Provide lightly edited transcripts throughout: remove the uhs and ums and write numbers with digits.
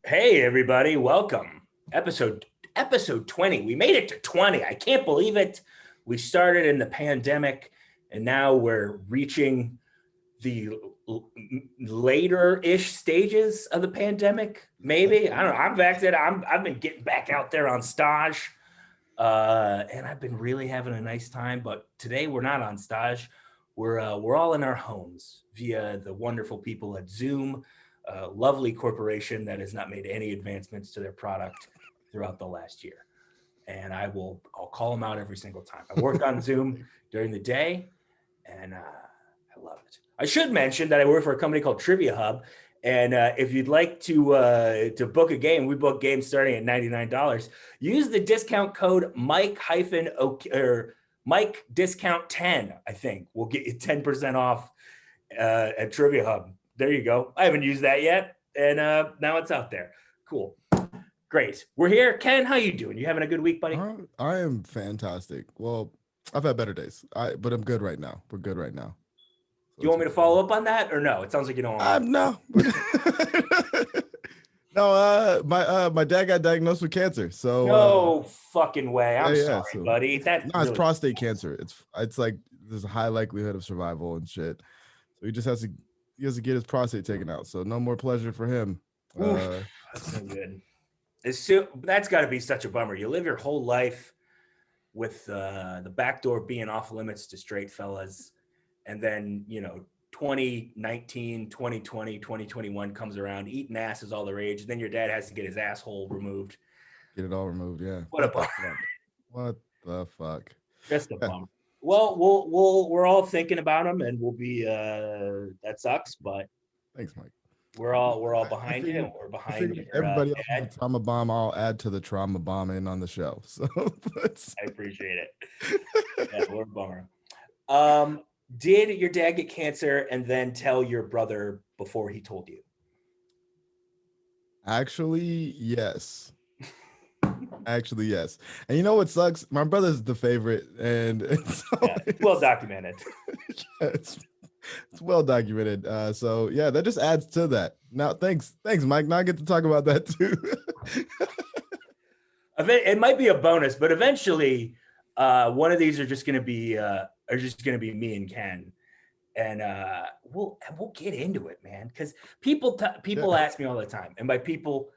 Hey everybody, welcome. Episode 20. We made it to 20. I can't believe it. We started in the pandemic and now we're reaching the later-ish stages of the pandemic. Maybe. I don't know. I'm vaccinated. I've been getting back out there on stage. And I've been really having a nice time, but today we're not on stage. We're all in our homes via the wonderful people at Zoom. Lovely corporation that has not made any advancements to their product throughout the last year. And I'll call them out every single time. I work on Zoom during the day and I love it. I should mention that I work for a company called Trivia Hub. And if you'd like to book a game, we book games starting at $99. Use the discount code Mike discount 10, I think. We'll get you 10% off at Trivia Hub. There you go. I haven't used that yet, and now it's out there. Cool. Great. We're here. Ken, how you doing? You having a good week, buddy? I am fantastic. Well, I've had better days, but I'm good right now. We're good right now. Do you want me to follow up on that or no? It sounds like you don't want No. No, my dad got diagnosed with cancer. So no fucking way. I'm sorry, buddy. It's really prostate cancer. It's like there's a high likelihood of survival and shit. So he has to get his prostate taken out. So no more pleasure for him. That's no good. That's got to be such a bummer. You live your whole life with the back door being off limits to straight fellas. And then, 2019, 2020, 2021 comes around, eating ass is all the rage. And then your dad has to get his asshole removed. Get it all removed, yeah. What a bummer. What the fuck? Just a bummer. Well, we're all thinking about him, and we'll be. That sucks, but thanks, Mike. We're all behind you. And we're behind you. Everybody else has a trauma bomb. I'll add to the trauma bombing on the show. So I appreciate it. Yeah, what a bummer. Did your dad get cancer and then tell your brother before he told you? Actually, yes. Yes. And you know what sucks? My brother's the favorite, and it's well documented. Yeah, it's well documented. So yeah, that just adds to that. Now, thanks, Mike. Now I get to talk about that too. It might be a bonus, but eventually, one of these are just going to be me and Ken, and we'll get into it, man. Because people ask me all the time, and by people,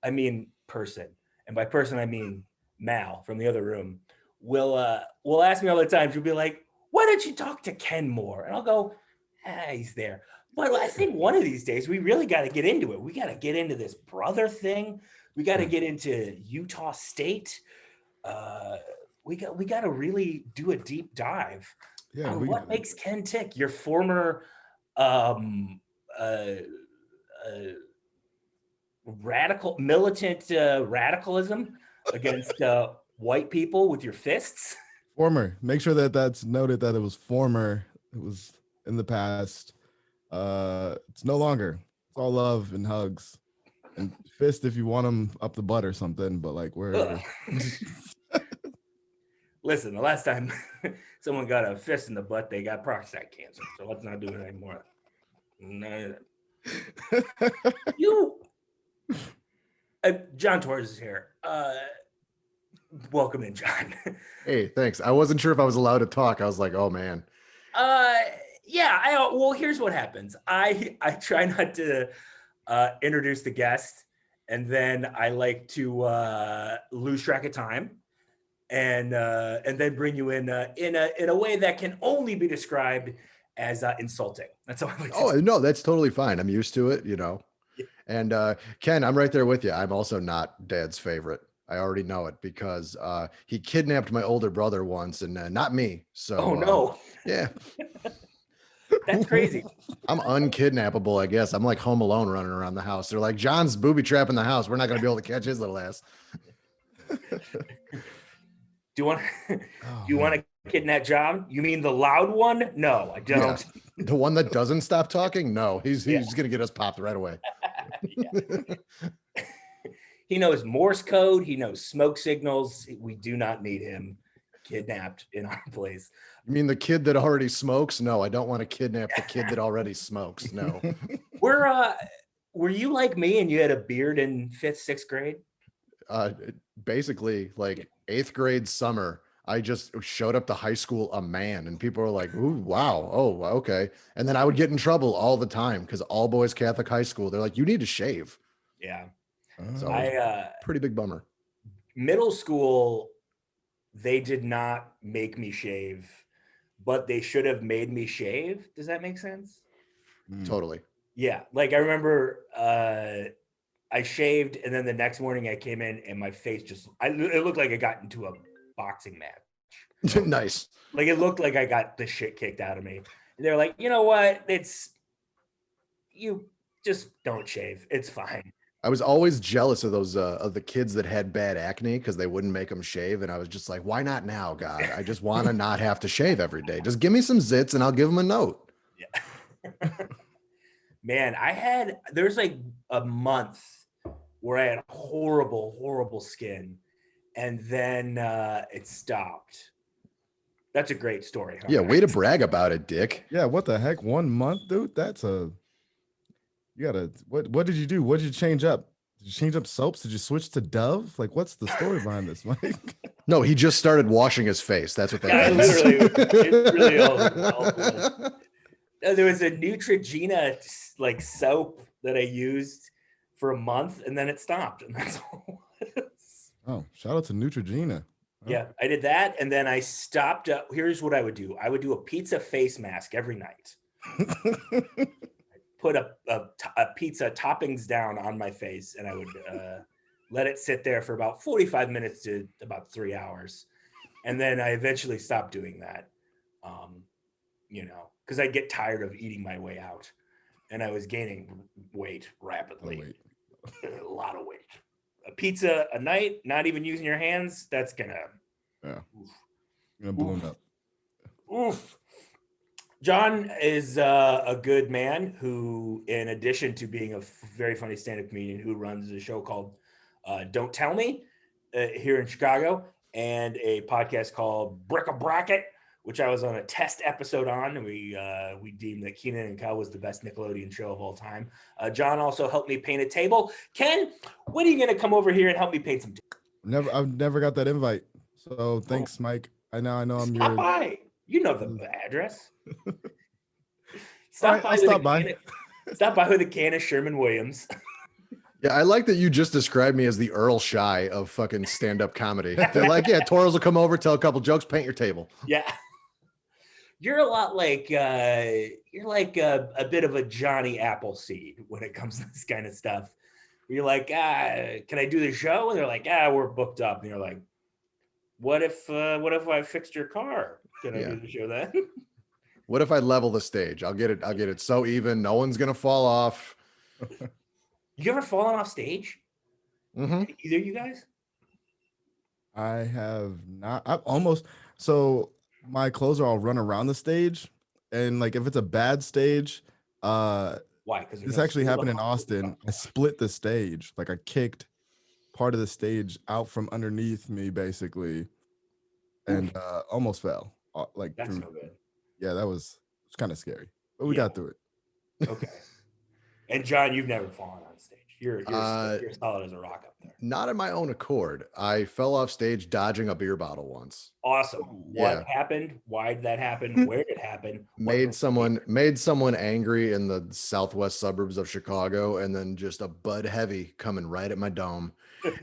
I mean person. And by person, I mean Mal from the other room, will ask me all the time. She'll be like, why don't you talk to Ken more? And I'll go, he's there. But I think one of these days, we really got to get into it. We got to get into this brother thing. We got to get into Utah State. We got to really do a deep dive on what makes Ken tick. Your former militant radicalism against white people with your fists. Former. Make sure that's noted that it was former. It was in the past. It's no longer. It's all love and hugs and fist if you want them up the butt or something. But like we're. Listen, the last time someone got a fist in the butt, they got prostate cancer. So let's not do it anymore. No. Jon Torres is here. Welcome in, John. Hey, thanks. I wasn't sure if I was allowed to talk. I was like, oh man. Yeah. Well, here's what happens. I try not to introduce the guest, and then I like to lose track of time, and then bring you in a way that can only be described as insulting. That's all I like to do. No, that's totally fine. I'm used to it, Yeah. And Ken, I'm right there with you. I'm also not Dad's favorite. I already know it because he kidnapped my older brother once, and not me. So, oh no, yeah, that's crazy. I'm unkidnappable, I guess. I'm like Home Alone running around the house. They're like, John's booby trapping the house. We're not going to be able to catch his little ass. Do you want to kidnap John? You mean the loud one? No, I don't. Yeah. The one that doesn't stop talking? No, he's going to get us popped right away. He knows Morse code. He knows smoke signals. We do not need him kidnapped in our place. You mean the kid that already smokes? No, I don't want to kidnap the kid that already smokes. No. were you like me and you had a beard in 5th, 6th grade? Basically like 8th grade summer, I just showed up to high school a man, and people were like, "Ooh, wow, oh, okay." And then I would get in trouble all the time because all boys Catholic high school, they're like, "You need to shave." Yeah. So pretty big bummer. Middle school, they did not make me shave, but they should have made me shave. Does that make sense? Totally. Yeah. Like I remember I shaved, and then the next morning I came in and my face it looked like I got into a boxing match. Nice. Like it looked like I got the shit kicked out of me. And they're like, you know what? You just don't shave. It's fine. I was always jealous of those of the kids that had bad acne because they wouldn't make them shave, and I was just like, why not now, God? I just want to not have to shave every day. Just give me some zits and I'll give them a note. Yeah. Man, there's like a month where I had horrible skin, and then it stopped. That's a great story. Huh? Yeah, way to brag about it, Dick. Yeah, what the heck? 1 month, dude? You gotta, what did you do? What did you change up? Did you change up soaps? Did you switch to Dove? Like, what's the story behind this, Mike? No, he just started washing his face. That's what that is. It really all was. There was a Neutrogena like soap that I used for a month, and then it stopped, and that's all it was. Oh, shout out to Neutrogena. Oh. Yeah, I did that, and then I stopped. Here's what I would do. I would do a pizza face mask every night. Put a pizza toppings down on my face, and I would let it sit there for about 45 minutes to about 3 hours. And then I eventually stopped doing that, because I get tired of eating my way out, and I was gaining weight rapidly. A lot of weight. A pizza a night, not even using your hands, that's gonna balloon up. Oof. Jon is a good man who, in addition to being a very funny stand-up comedian, who runs a show called Don't Tell Me here in Chicago, and a podcast called Bric A Bracket, which I was on a test episode on, and we deemed that Kenan and Kel was the best Nickelodeon show of all time. Jon also helped me paint a table. Ken, when are you going to come over here and help me paint some tables? I've never got that invite. So thanks, Mike. I know I'm Stop your. by. You know the address. Stop by. Stop by with a can of Sherman Williams. Yeah, I like that you just described me as the Earl Shy of fucking stand-up comedy. They're like, yeah, Torres will come over, tell a couple jokes, paint your table. Yeah. You're a lot like you're like a bit of a Johnny Appleseed when it comes to this kind of stuff. You're like, can I do the show? And they're like, we're booked up. And you're like, what if I fixed your car? Can I do the show then? What if I level the stage? I'll get it so even. No one's gonna fall off. You ever fallen off stage? Mm-hmm. Either of you guys? I have not. I've almost. So my clothes are all run around the stage, and like if it's a bad stage, why? Because this actually happened in Austin. I split the stage. Like I kicked part of the stage out from underneath me, basically, and almost fell. Like that's no good. Yeah, it's kind of scary, but we got through it. Okay. And Jon, you've never fallen on stage. You're solid as a rock up there. Not in my own accord. I fell off stage dodging a beer bottle once. Awesome. What happened? Why did that happen? Where did it happen? Made someone angry in the southwest suburbs of Chicago, and then just a Bud Heavy coming right at my dome.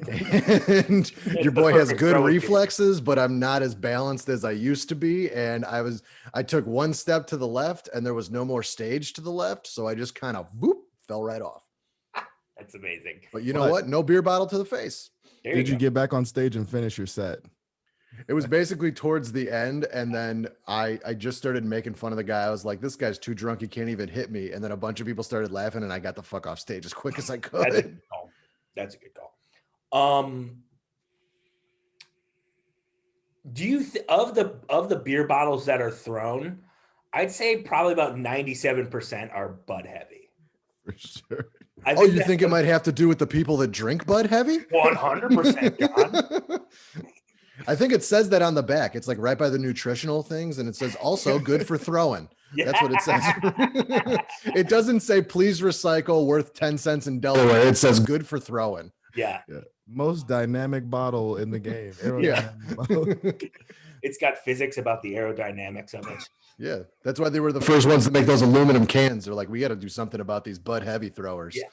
And your boy has good reflexes, but I'm not as balanced as I used to be. And I took one step to the left, and there was no more stage to the left, so I just kind of fell right off. That's amazing. But you know what? No beer bottle to the face. Did you get back on stage and finish your set? It was basically towards the end, and then I just started making fun of the guy. I was like, this guy's too drunk, he can't even hit me. And then a bunch of people started laughing, and I got the fuck off stage as quick as I could. That's a good call. Do you of the beer bottles that are thrown, I'd say probably about 97% are Bud Heavy. For sure. You think it might have to do with the people that drink Bud Heavy? 100%, Jon. I think it says that on the back. It's like right by the nutritional things, and it says also good for throwing. That's what it says. It doesn't say please recycle worth 10 cents in Delaware. It says good for throwing. Yeah. Most dynamic bottle in the game. Aerodynamic. It's got physics about the aerodynamics of it. Yeah, that's why they were the first ones to make those aluminum cans. They're like, we got to do something about these Bud Heavy throwers. Yeah.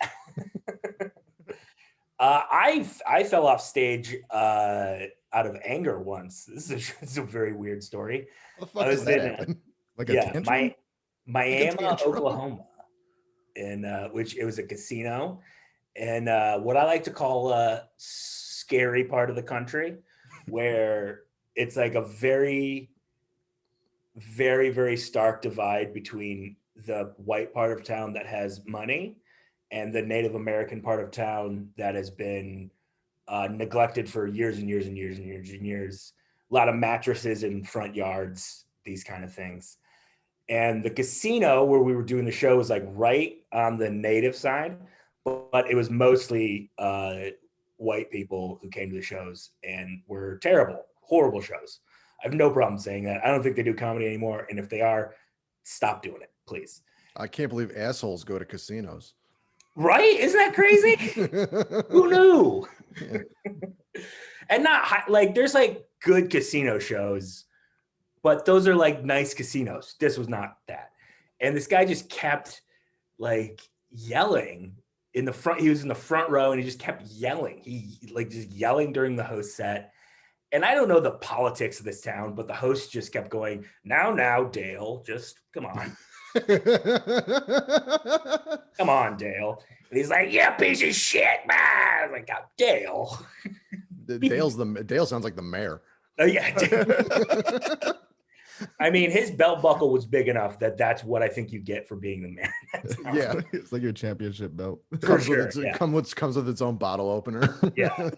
I fell off stage out of anger once. This is a very weird story. What the fuck does that happen? Like a tantrum? Miami, Oklahoma, in which it was a casino, and what I like to call a scary part of the country, where it's like a very, very, very stark divide between the white part of town that has money and the Native American part of town that has been neglected for years and years and years and years and years. A lot of mattresses in front yards, these kind of things. And the casino where we were doing the show was like right on the native side, but it was mostly white people who came to the shows and were terrible, horrible shows. I have no problem saying that. I don't think they do comedy anymore. And if they are, stop doing it, please. I can't believe assholes go to casinos. Right? Isn't that crazy? Who knew? Yeah. And not like there's like good casino shows, but those are like nice casinos. This was not that. And this guy just kept like yelling in the front. He was in the front row and he just kept yelling. He like just yelling during the host set. And I don't know the politics of this town, but the host just kept going, now, Dale, just come on. Come on, Dale. And he's like, yeah, piece of shit, man. I was like, God, Dale. Dale sounds like the mayor. Oh, yeah. I mean, his belt buckle was big enough that's what I think you get for being the mayor. Yeah. It's like your championship belt. Comes with its own bottle opener. Yeah.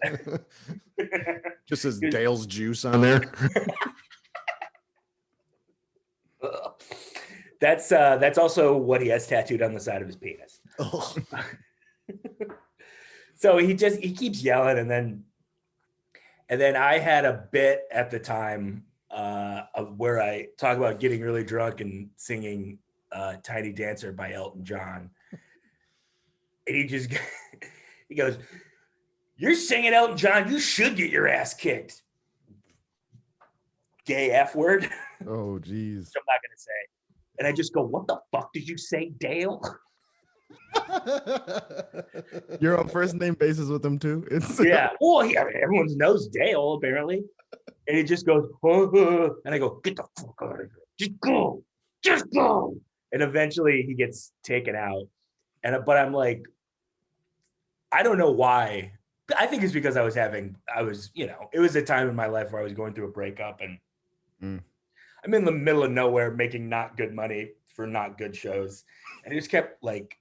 Just says Dale's juice on there. That's also what he has tattooed on the side of his penis. Oh. So he keeps yelling, and then I had a bit at the time of where I talk about getting really drunk and singing Tiny Dancer by Elton John. And he goes, you're singing Elton John, you should get your ass kicked. Gay F word. Oh, geez. I'm not going to say. And I just go, what the fuck did you say, Dale? You're on first name basis with him too? Yeah. Well, yeah, everyone knows Dale, apparently. And he just goes, and I go, get the fuck out of here. Just go. And eventually he gets taken out. But I'm like, I don't know why. I think it's because it was a time in my life where I was going through a breakup and I'm in the middle of nowhere making not good money for not good shows. And he just kept like,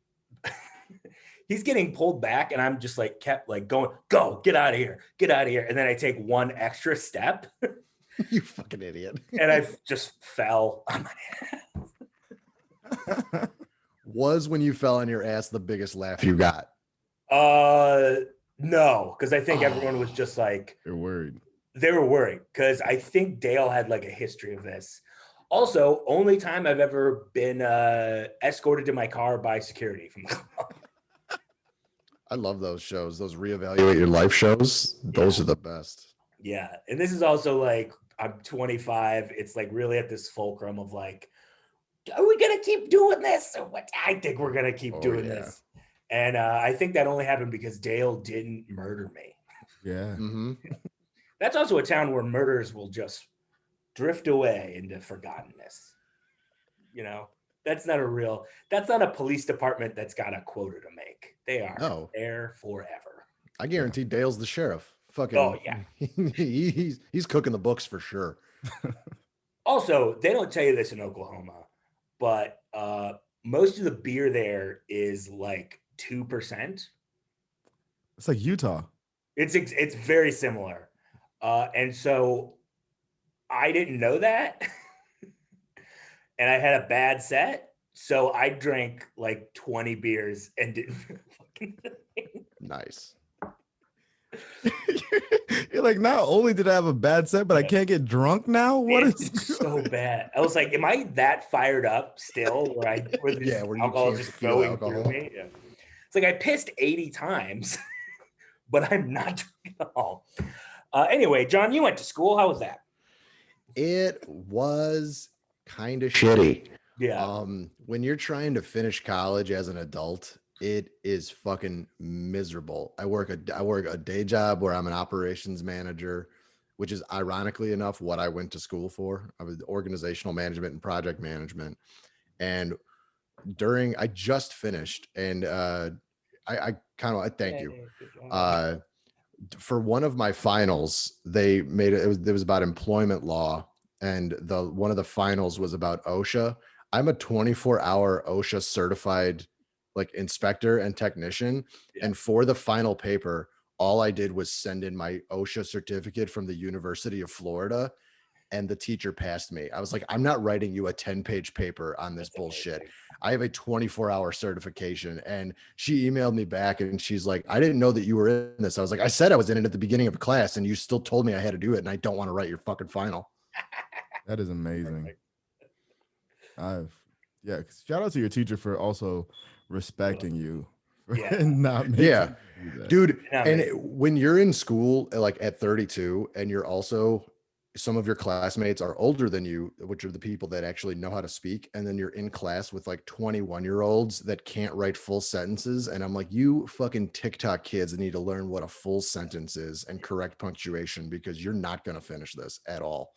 he's getting pulled back and I'm just like, kept like going, go, get out of here. And then I take one extra step. You fucking idiot. And I just fell on my ass. Was when you fell on your ass the biggest laugh you got? No, because I think everyone was just like, they're worried. They were worried because I think Dale had like a history of this. Also, only time I've ever been escorted to my car by security from the club. I love those shows. Those reevaluate your life shows. Those are the best. Yeah. And this is also like, I'm 25. It's like really at this fulcrum of like, are we going to keep doing this? Or what? I think we're going to keep doing this. And I think that only happened because Dale didn't murder me. Yeah. Mm-hmm. That's also a town where murders will just drift away into forgottenness. You know, that's not a police department that's got a quota to make. They are there forever. I guarantee Dale's the sheriff. Fucking. Oh, yeah. He's cooking the books for sure. Also, they don't tell you this in Oklahoma, but most of the beer there is like 2%. It's like Utah. It's very similar. And so I didn't know that. And I had a bad set. So I drank like 20 beers and didn't fucking Nice. You're like, not only did I have a bad set, but I can't get drunk now. What is It's so bad? I was like, am I that fired up still where this Yeah, where you alcohol is can't just feel going alcohol. through me? Yeah. It's like I pissed 80 times, but I'm not drinking at all. Anyway, John, you went to school. How was that? It was kind of shitty. Yeah. When you're trying to finish college as an adult, it is fucking miserable. I work a day job where I'm an operations manager, which is ironically enough what I went to school for. I was organizational management and project management. And I just finished, and I thank you. Yay, good job. For one of my finals, they made it was about employment law, and one of the finals was about OSHA. I'm a 24-hour OSHA certified like inspector and technician. Yeah. And for the final paper, all I did was send in my OSHA certificate from the University of Florida, and the teacher passed me. I was like, I'm not writing you a 10-page paper on this bullshit. Amazing. I have a 24-hour certification. And she emailed me back and she's like, I didn't know that you were in this. I was like, I said I was in it at the beginning of a class and you still told me I had to do it. And I don't want to write your fucking final. That is amazing. Yeah. Shout out to your teacher for also respecting you. Yeah. And not making Yeah. you do that. Dude. Yeah, And man. when you're in school, like at 32, and you're also, some of your classmates are older than you, which are the people that actually know how to speak. And then you're in class with like 21-year-olds that can't write full sentences. And I'm like, you fucking TikTok kids need to learn what a full sentence is and correct punctuation, because you're not going to finish this at all.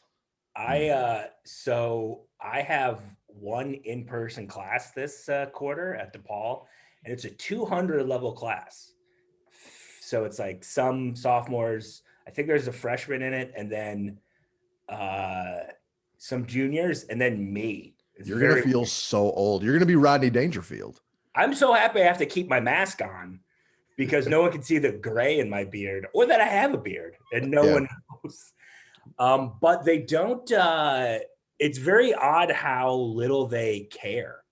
So I have one in-person class this quarter at DePaul, and it's a 200 level class. So it's like some sophomores, I think there's a freshman in it, and then some juniors, and then me. You're going to feel weird. so old. You're going to be Rodney Dangerfield. I'm so happy I have to keep my mask on because no one can see the gray in my beard, or that I have a beard, and no one knows. But they don't, it's very odd how little they care.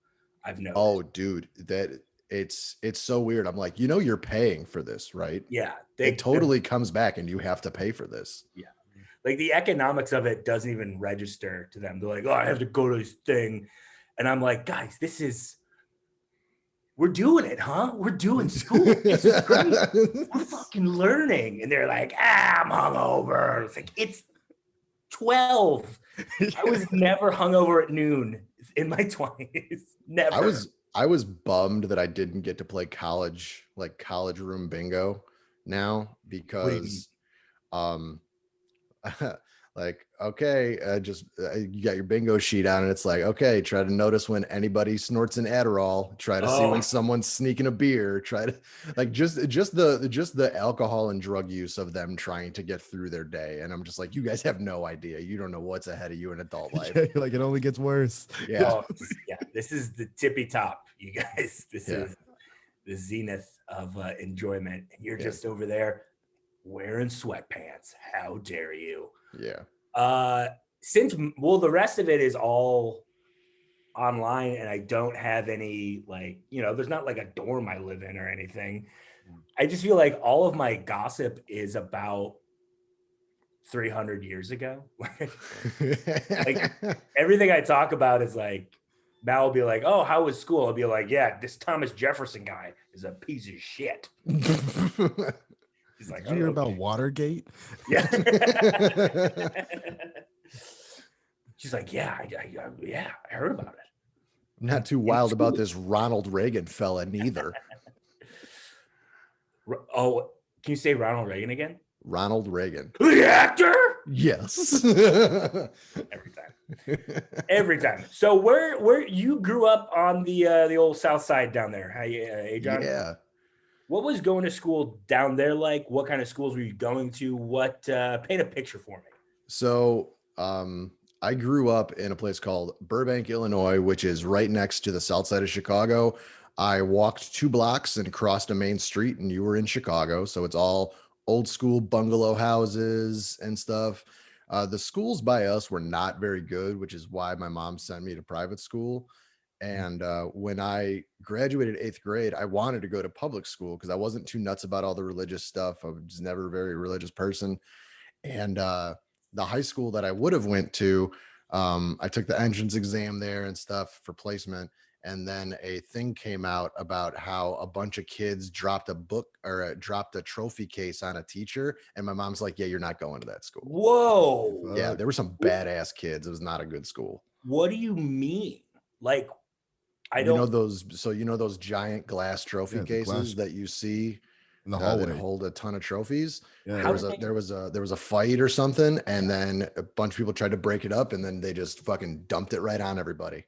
I've noticed. Oh, dude, that it's so weird. I'm like, you're paying for this, right? Yeah. It totally comes back and you have to pay for this. Yeah. Like the economics of it doesn't even register to them. They're like, oh, I have to go to this thing. And I'm like, guys, we're doing it, huh? We're doing school. This is great. We're fucking learning. And they're like, I'm hungover. It's like, it's 12. I was never hungover at noon in my 20s. Never. I was bummed that I didn't get to play college room bingo now, because like, okay, you got your bingo sheet on and it's like, okay, try to notice when anybody snorts an Adderall, try to see when someone's sneaking a beer, try to like just the alcohol and drug use of them trying to get through their day. And I'm just like, you guys have no idea. You don't know what's ahead of you in adult life. Yeah, like it only gets worse. Yeah. Yeah, this is the tippy top, you guys. This is the zenith of enjoyment, and you're just over there wearing sweatpants. How dare you? Yeah. The rest of it is all online, and I don't have any, like, there's not like a dorm I live in or anything. I just feel like all of my gossip is about 300 years ago. Like everything I talk about is like, Mal will be like, oh, how was school? I'll be like, yeah, this Thomas Jefferson guy is a piece of shit. He's like, did you hear about Watergate? Yeah. She's like, yeah, I heard about it. I'm not too wild about this Ronald Reagan fella neither. Oh, can you say Ronald Reagan again? Ronald Reagan. The actor? Yes. Every time. So where you grew up on the old South Side down there? Hey, John? Yeah. What was going to school down there like? What kind of schools were you going to? Paint a picture for me. So I grew up in a place called Burbank, Illinois, which is right next to the south side of Chicago. I walked 2 blocks and crossed a main street and you were in Chicago. So it's all old school bungalow houses and stuff. The schools by us were not very good, which is why my mom sent me to private school. And when I graduated 8th grade, I wanted to go to public school because I wasn't too nuts about all the religious stuff. I was never a very religious person. And the high school that I would have went to, I took the entrance exam there and stuff for placement. And then a thing came out about how a bunch of kids dropped a book or dropped a trophy case on a teacher. And my mom's like, yeah, you're not going to that school. Whoa. Yeah, there were some badass kids. It was not a good school. What do you mean? Like, I You don't know those, so you know those giant glass trophy Yeah, the cases glass that you see in the that hallway. hold a ton of trophies. Yeah, How There did was they- a fight or something, and then a bunch of people tried to break it up, and then they just fucking dumped it right on everybody.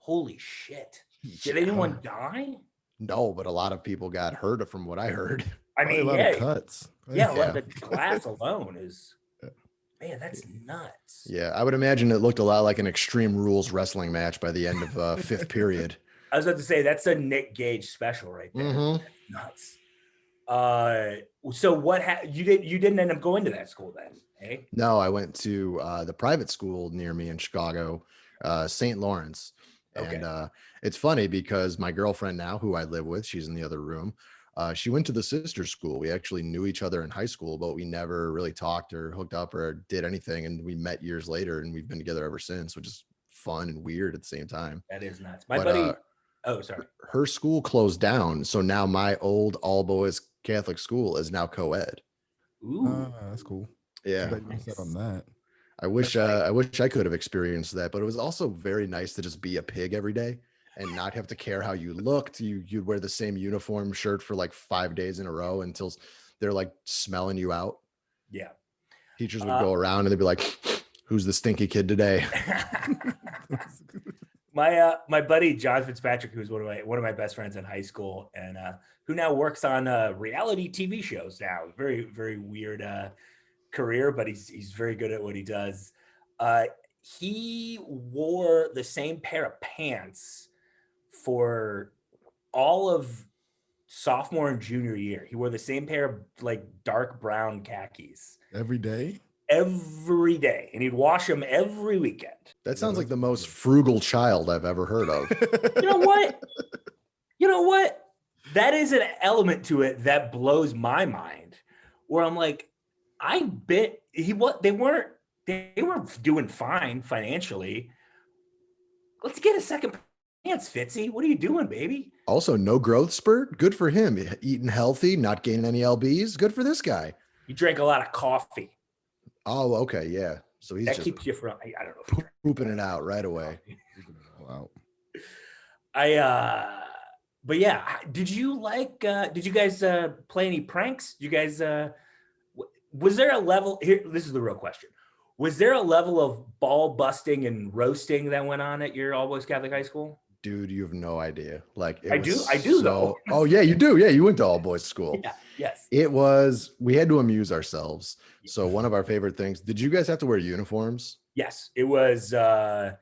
Holy shit. Did Yeah. anyone die? No, but a lot of people got hurt from what I heard. I probably mean, a lot yeah. of cuts. Yeah, Yeah. the glass alone is, Yeah. man, that's nuts. Yeah, I would imagine it looked a lot like an Extreme Rules wrestling match by the end of fifth period. I was about to say that's a Nick Gage special right there. Mhm. Nuts. So what you didn't end up going to that school then, eh? No, I went to the private school near me in Chicago, St. Lawrence. Okay. And it's funny because my girlfriend now, who I live with, she's in the other room. She went to the sister school. We actually knew each other in high school, but we never really talked or hooked up or did anything. And we met years later, and we've been together ever since, which is fun and weird at the same time. That is nuts. My But, buddy. Oh, sorry. Her school closed down, so now my old all boys Catholic school is now co-ed. Ooh. That's cool. Yeah. Bet you missed out on that. I wish That's I wish I could have experienced that, but it was also very nice to just be a pig every day and not have to care how you looked. You'd wear the same uniform shirt for like 5 days in a row until they're like smelling you out. Yeah. Teachers would go around and they'd be like, "Who's the stinky kid today?" My buddy John Fitzpatrick, who's one of my best friends in high school, and who now works on reality TV shows now. Very, very weird career, but he's very good at what he does. He wore the same pair of pants for all of sophomore and junior year. He wore the same pair of like dark brown khakis Every day. every day, and he'd wash them every weekend. That sounds like the most frugal child I've ever heard of. You know what? You know what? That is an element to it that blows my mind. Where I'm like, I bet they weren't doing fine financially. Let's get a second pants, Fitzy. What are you doing, baby? Also, no growth spurt. Good for him. Eating healthy, not gaining any lbs. Good for this guy. You drank a lot of coffee. Oh, okay, yeah. So he's That just keeps you from. I don't know. If you pooping it out right away. Wow. But yeah, did you guys play any pranks? You guys, was there a level here? This is the real question. Was there a level of ball busting and roasting that went on at your All Boys Catholic High School? Dude, you have no idea. Like I do though. Oh yeah, you do. Yeah, you went to all boys school. Yeah, yes. We had to amuse ourselves. So one of our favorite things, did you guys have to wear uniforms? Yes, it was a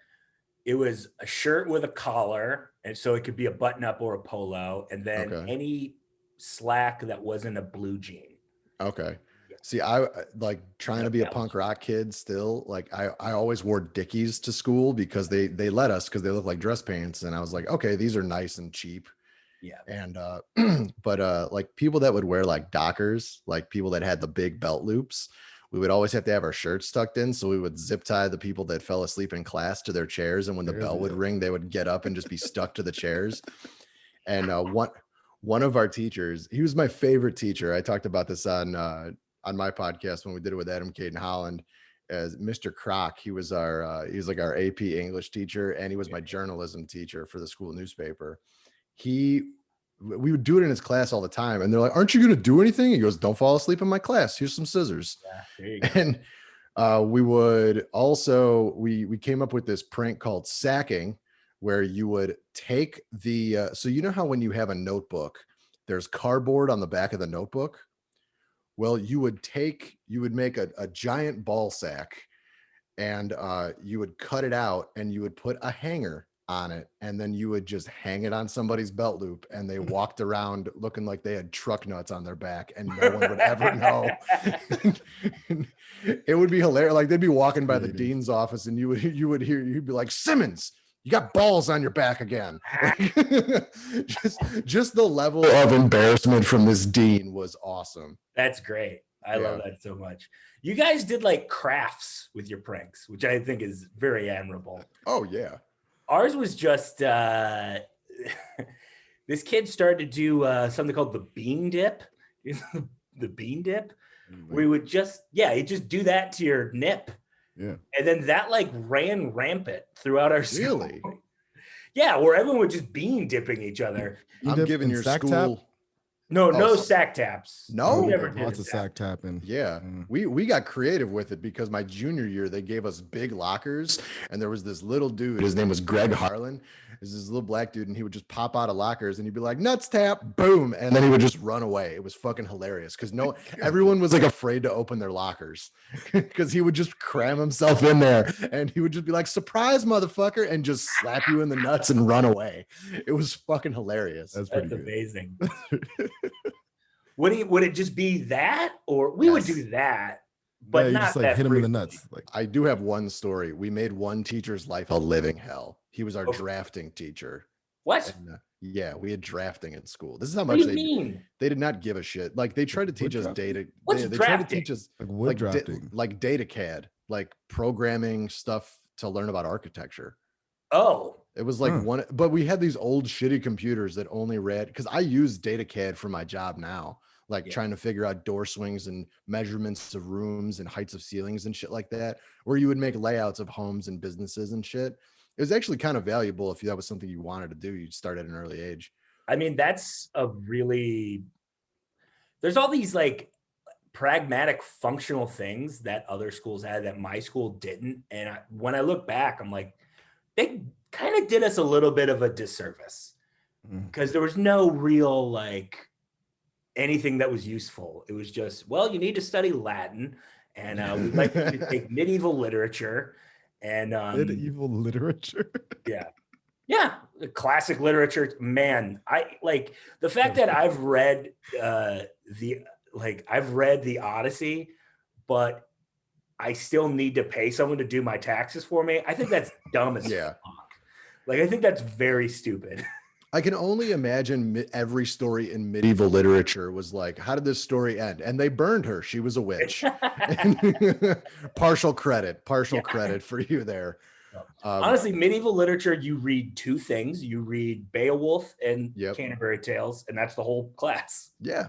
shirt with a collar, and so it could be a button up or a polo, and then Okay. any slack that wasn't a blue jean. Okay. Yeah. See, I like trying to be a punk rock kid still. Like I always wore Dickies to school because they let us because they look like dress pants. And I was like, okay, these are nice and cheap. Yeah. And but like people that would wear like Dockers, like people that had the big belt loops, we would always have to have our shirts tucked in. So we would zip tie the people that fell asleep in class to their chairs. And when the bell would ring, they would get up and just be stuck to the chairs. And one of our teachers, he was my favorite teacher. I talked about this on my podcast when we did it with Adam Caden Holland, as Mr. Croc. He was like our AP English teacher, and he was my journalism teacher for the school newspaper. We would do it in his class all the time, and they're like, "Aren't you going to do anything?" He goes, "Don't fall asleep in my class. Here's some scissors." Yeah, there you go. And we would also we came up with this prank called sacking, where you would take the so you know how when you have a notebook, there's cardboard on the back of the notebook. Well, you would make a giant ball sack, and you would cut it out, and you would put a hanger on it, and then you would just hang it on somebody's belt loop, and they walked around looking like they had truck nuts on their back, and no one would ever know. It would be hilarious. Like they'd be walking by the dean's office, and you'd be like, "Simmons, You got balls on your back again. just the level of embarrassment from this dean was awesome. That's great. I love that so much. You guys did like crafts with your pranks, which I think is very admirable. Oh yeah. Ours was just this kid started to do something called the bean dip. The bean dip. We would just he'd just do that to your nip. Yeah. And then that like ran rampant throughout our school. Really? Yeah, where everyone would just bean dipping each other. I'm giving your school tap? No sack taps. No, We never did lots a of sack tapping. Yeah, we got creative with it because my junior year they gave us big lockers, and there was this little dude. His name was Greg Harlan. Is this little black dude, and he would just pop out of lockers, and he'd be like, "Nuts tap, boom," and then he would just run away. It was fucking hilarious because everyone was like afraid to open their lockers because he would just cram himself in there, and he would just be like, "Surprise, motherfucker," and just slap you in the nuts and run away. It was fucking hilarious. That's pretty good. Amazing. Would it just be that, or we would do that, but you not just like that hit him in the frequently. nuts. Like I do have one story. We made one teacher's life a living hell. He was our drafting teacher. What? And, yeah, we had drafting in school. This is how What much do you mean? they did not give a shit. Like they tried to teach us data. What's They tried to drafting? teach us like wood drafting. like data CAD, like programming stuff to learn about architecture. Oh, It was like one, but we had these old shitty computers that only read because I use data CAD for my job now, like trying to figure out door swings and measurements of rooms and heights of ceilings and shit like that, where you would make layouts of homes and businesses and shit. It was actually kind of valuable if that was something you wanted to do. You'd start at an early age. I mean, that's a really, there's all these like pragmatic functional things that other schools had that my school didn't. And when I look back, I'm like, they kind of did us a little bit of a disservice because there was no real like anything that was useful. It was just, well, you need to study Latin, and we'd like you to take medieval literature and medieval literature. yeah, classic literature. Man, I like the fact that I've read the Odyssey, but I still need to pay someone to do my taxes for me. I think that's dumb as fuck. Like, I think that's very stupid. I can only imagine every story in medieval literature was like, how did this story end? And they burned her. She was a witch. Partial credit for you there. Honestly, medieval literature, you read two things. You read Beowulf and Canterbury Tales, and that's the whole class. Yeah.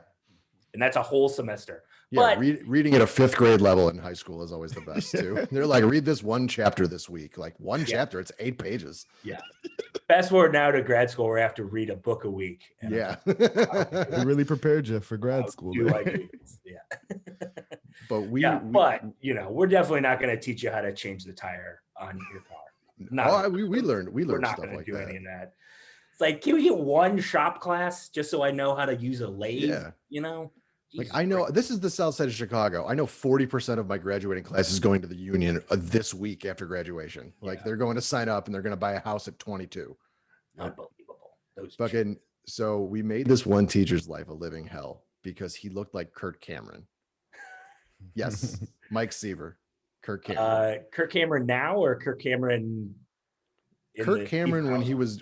And that's a whole semester. Yeah, reading at a 5th grade level in high school is always the best too. They're like, read this one chapter this week. Like one chapter, it's 8 pages. Yeah. Fast forward now to grad school where I have to read a book a week. Yeah. We really prepared you for grad school. But we're definitely not going to teach you how to change the tire on your car. We learned we're not stuff going to like do that. any of that. It's like, can we get one shop class just so I know how to use a lathe? Yeah. You know? Like I know this is the South Side of Chicago. I know 40% of my graduating class is going to the union this week after graduation. Like they're going to sign up and they're going to buy a house at 22. Unbelievable. So we made this one teacher's life a living hell because he looked like Kirk Cameron. Yes, Mike Seaver, Kirk Cameron. Kirk Cameron now or Kirk Cameron? Kirk Cameron when he was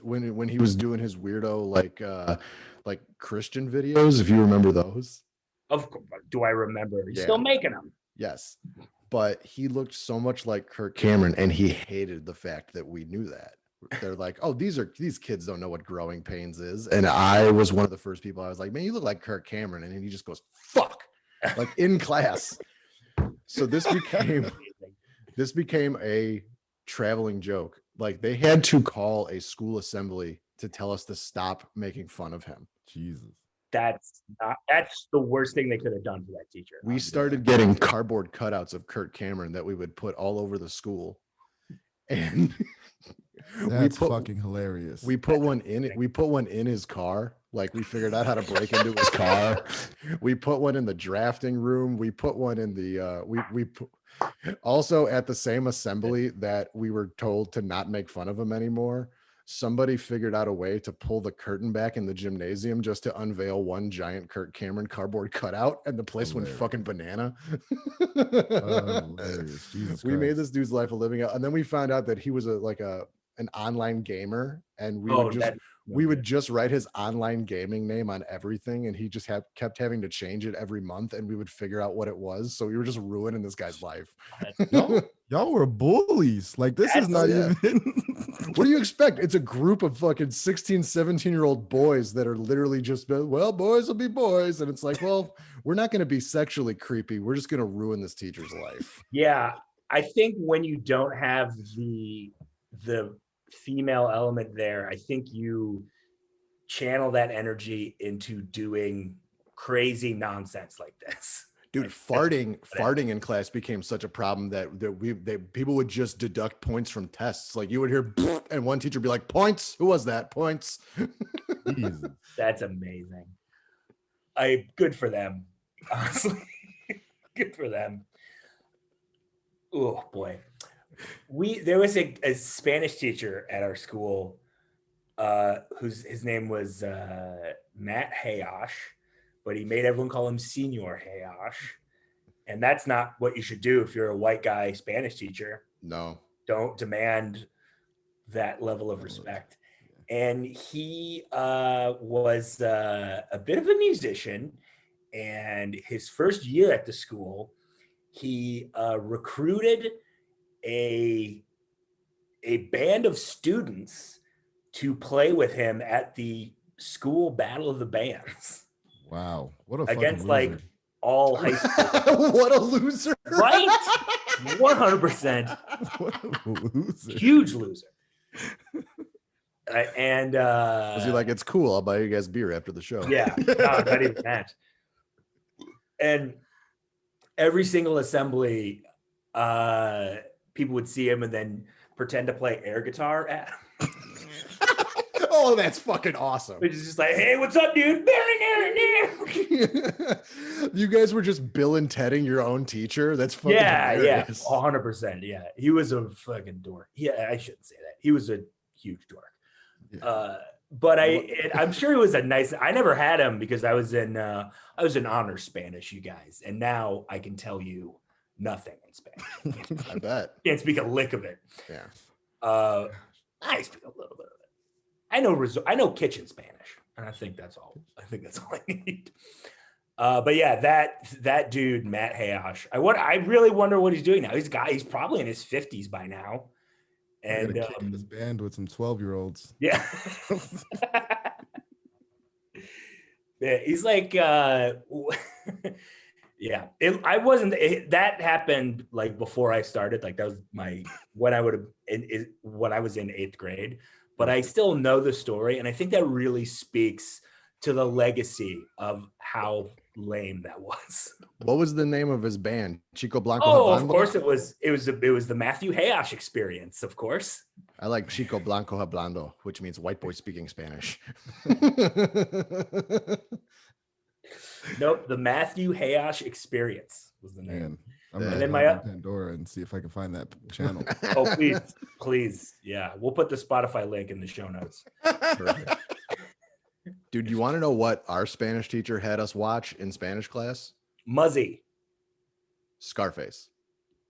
doing his weirdo like Christian videos. If you remember those. Of course, do I remember? He's still making them. Yes, but he looked so much like Kirk Cameron, and he hated the fact that we knew that. They're like, "Oh, these kids don't know what growing pains is," and I was one of the first people. I was like, "Man, you look like Kirk Cameron," and he just goes, "Fuck," like in class. So this became a traveling joke. Like they had to call a school assembly to tell us to stop making fun of him. Jesus. That's the worst thing they could have done for that teacher. We started getting cardboard cutouts of Kirk Cameron that we would put all over the school. And that's fucking hilarious. We put one in it. We put one in his car. Like we figured out how to break into his car. We put one in the drafting room. We put one in the we put also at the same assembly that we were told to not make fun of him anymore. Somebody figured out a way to pull the curtain back in the gymnasium just to unveil one giant Kirk Cameron cardboard cutout, and the place went fucking banana. We made this dude's life a living hell. And then we found out that he was a an online gamer, and we Oh, would just write his online gaming name on everything, and he just kept having to change it every month, and we would figure out what it was. So we were just ruining this guy's life. Y'all were bullies. Like, this is not even. What do you expect? It's a group of fucking 16, 17-year-old boys that are literally just, well, boys will be boys. And it's like, well, we're not going to be sexually creepy. We're just going to ruin this teacher's life. Yeah. I think when you don't have the female element there, I think you channel that energy into doing crazy nonsense like this. Dude, farting in class became such a problem that people would just deduct points from tests. Like, you would hear, and one teacher would be like, points. Who was that? Points. That's amazing. Good for them. Honestly, good for them. Oh boy. There was a Spanish teacher at our school, his name was Matt Hayash, but he made everyone call him Senor Hayash. And that's not what you should do if you're a white guy Spanish teacher. No. Don't demand that level of respect. And he was a bit of a musician. And his first year at the school, he recruited a band of students to play with him at the school battle of the bands. Wow, what a against fucking like loser. all high school. What a loser! Right? 100%. What a loser. Huge loser. And was he like, it's cool, I'll buy you guys beer after the show? Yeah, no, not even that. And every single assembly, people would see him and then pretend to play air guitar at him. Oh, that's fucking awesome. Which is just like, hey, what's up, dude? You guys were just Bill and Tedding your own teacher? That's fucking hilarious. 100%. Yeah, he was a fucking dork. Yeah, I shouldn't say that. He was a huge dork. Yeah. But I'm sure he was a nice. I never had him because I was in honor Spanish, you guys, and now I can tell you nothing in Spanish. I bet. Can't speak a lick of it. Yeah. I speak a little bit of it. I know kitchen Spanish, and I think that's all. I need. But yeah, that dude Matt Hayash. I really wonder what he's doing now. He's probably in his 50s by now. And in this band with some 12-year-olds. Yeah. Yeah, he's like yeah. That happened like before I started. Like that was when I was in 8th grade. But I still know the story, and I think that really speaks to the legacy of how lame that was. What was the name of his band? Chico Blanco. Oh, Hablando? Of course it was the Matthew Hayash Experience, of course. I like Chico Blanco Hablando, which means white boy speaking Spanish. Nope, the Matthew Hayash Experience was the name. Man, I'm gonna go Pandora and see if I can find that channel. Oh, please. Yeah, we'll put the Spotify link in the show notes. Perfect. Dude, you want to know what our Spanish teacher had us watch in Spanish class? Muzzy. Scarface.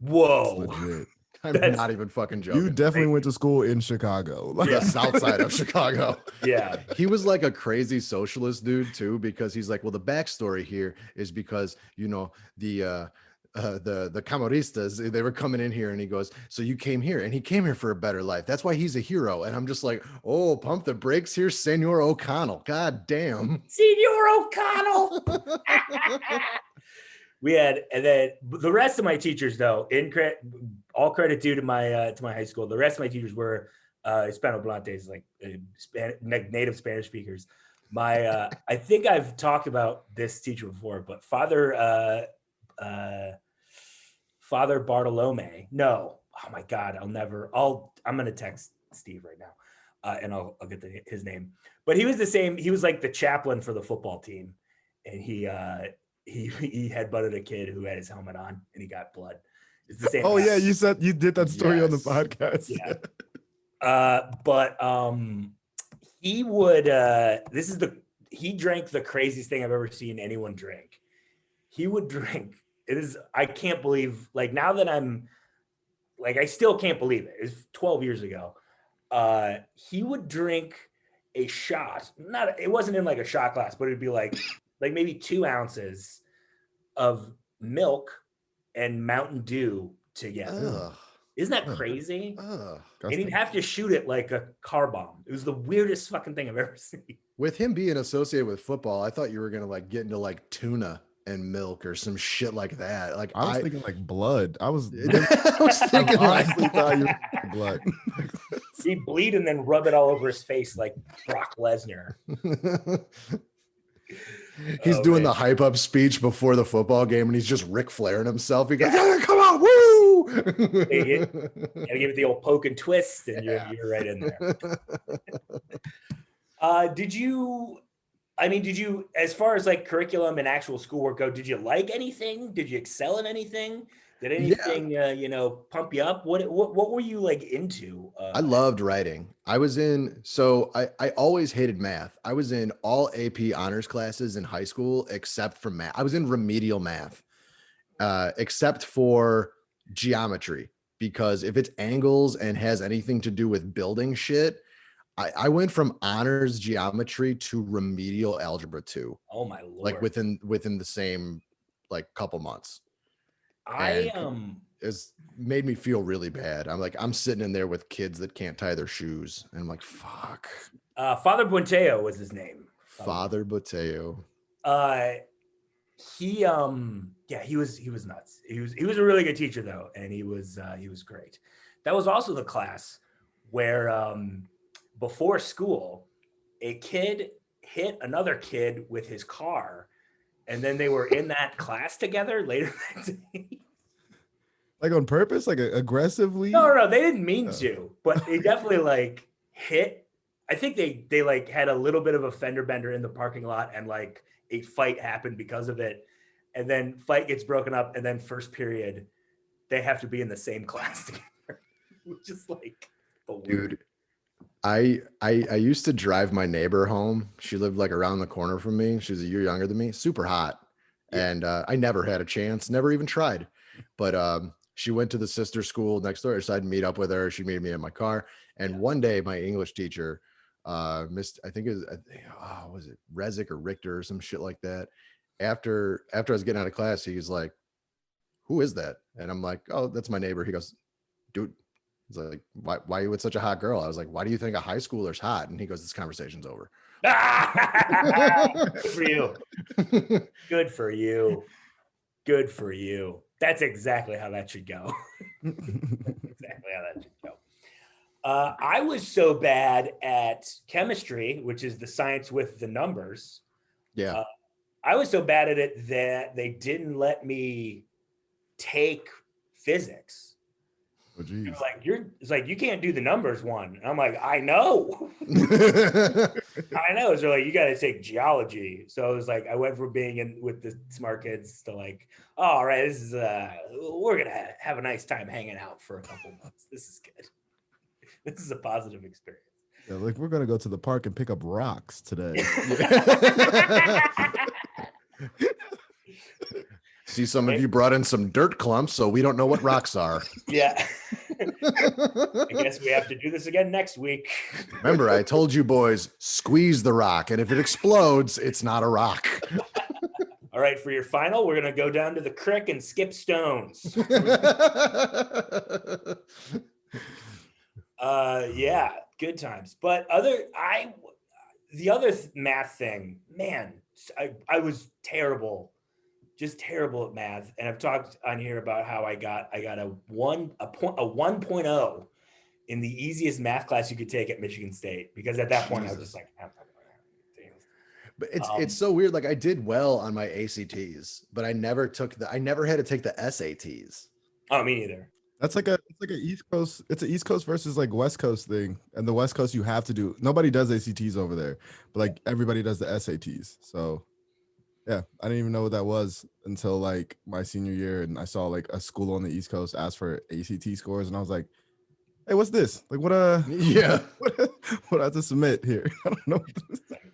Whoa. I'm not even fucking joking. You definitely went to school in Chicago. Yeah, south side of Chicago. Yeah. He was like a crazy socialist dude too, because he's like, well, the backstory here is because, the Camaristas, they were coming in here, and he goes, so you came here, and he came here for a better life. That's why he's a hero. And I'm just like, oh, pump the brakes here, Senor O'Connell. God damn. Senor O'Connell. We had, and then the rest of my teachers, though, all credit due to my high school. The rest of my teachers were Hispanohablantes, like native Spanish speakers. I think I've talked about this teacher before, but Father Bartolome. No, oh my God, I'm gonna text Steve right now, and I'll get his name. But he was the same. He was like the chaplain for the football team, and he headbutted a kid who had his helmet on, and he got blood. It's the same. Oh yeah, you said you did that story on the podcast. Yeah. But he would. He drank the craziest thing I've ever seen anyone drink. He would drink. I can't believe. Like now that I'm, like I still can't believe it. It was 12 years ago. he would drink a shot. It wasn't in like a shot glass, but it'd be like maybe 2 ounces of milk and Mountain Dew together. Ugh. Isn't that crazy? Ugh. And he'd have to shoot it like a car bomb. It was the weirdest fucking thing I've ever seen. With him being associated with football, I thought you were gonna like get into like tuna and milk or some shit like that. Like I was thinking like blood. I was thinking I like honestly thought you were blood. He'd bleed and then rub it all over his face like Brock Lesnar. He's doing the hype up speech before the football game and he's just Ric Flairing himself. He goes, "Yeah, come on, woo!" You gotta give it the old poke and twist, and you're right in there. Did you, as far as like curriculum and actual schoolwork go, did you like anything? Did you excel in anything? Did anything, pump you up? What were you like into? I loved writing. I always hated math. I was in all AP honors classes in high school, except for math. I was in remedial math, except for geometry, because if it's angles and has anything to do with building shit, I went from honors geometry to remedial algebra 2. Oh my Lord. Like within the same like couple months. It's made me feel really bad. I'm sitting in there with kids that can't tie their shoes, and I'm like, fuck. Father Buenteo was his name. Father Buenteo. He was nuts. He was a really good teacher though, and he was great. That was also the class where before school, a kid hit another kid with his car, and then they were in that class together later that day. Like on purpose, like aggressively? No, they didn't mean to, but they definitely like hit. I think they like had a little bit of a fender bender in the parking lot, and like a fight happened because of it. And then fight gets broken up, and then first period, they have to be in the same class together, which is like, dude. I used to drive my neighbor home. She lived like around the corner from me. She was a year younger than me, super hot. Yeah. And I never had a chance, never even tried. But she went to the sister school next door. I decided to meet up with her. She meet me in my car. And one day my English teacher, I think it was it Rezik or Richter or some shit like that. After I was getting out of class, he was like, "Who is that?" And I'm like, "Oh, that's my neighbor." He goes, "Dude." He's like, why are you with such a hot girl? I was like, why do you think a high schooler's hot? And he goes, this conversation's over. Good for you. Good for you. Good for you. That's exactly how that should go. Exactly how that should go. I was so bad at chemistry, which is the science with the numbers. Yeah. I was so bad at it that they didn't let me take physics. Oh, geez. It's like you can't do the numbers one. And I'm like, I know. I know. So like, you got to take geology. So it was like, I went from being in with the smart kids to like, oh, all right, this is we're gonna have a nice time hanging out for a couple months. This is good. This is a positive experience. Yeah, like we're gonna go to the park and pick up rocks today. See, some of you brought in some dirt clumps, so we don't know what rocks are. Yeah. I guess we have to do this again next week. Remember, I told you boys, squeeze the rock, and if it explodes, it's not a rock. All right, for your final, we're going to go down to the creek and skip stones. Yeah, good times. But the other math thing, man, I was terrible. Just terrible at math. And I've talked on here about how I got a 1.0 in the easiest math class you could take at Michigan State, because at that point I was just like, but it's so weird. Like I did well on my ACTs, but I never had to take the SATs. Oh, me neither. That's like it's like an East Coast. It's an East Coast versus like West Coast thing. And the West Coast, you have to do. Nobody does ACTs over there, but like everybody does the SATs. So yeah, I didn't even know what that was until like my senior year, and I saw like a school on the East Coast ask for ACT scores, and I was like, "Hey, what's this? Like, what yeah, what I have to submit here? I don't know."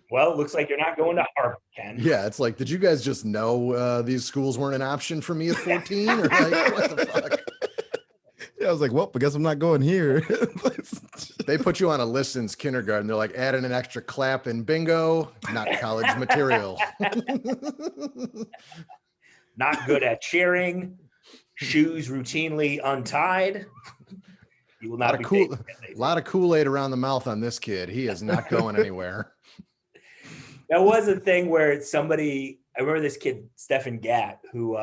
Well, looks like you're not going to Harvard, Ken. Yeah, it's like, did you guys just know these schools weren't an option for me at 14, or like, what the fuck? Yeah, I was like, well, I guess I'm not going here. They put you on a list since kindergarten. They're like, adding an extra clap in bingo, not college material. Not good at cheering, shoes routinely untied. You will not be a lot of Kool-Aid around the mouth on this kid. He is not going anywhere. That was a thing where I remember this kid, Stefan Gatt, who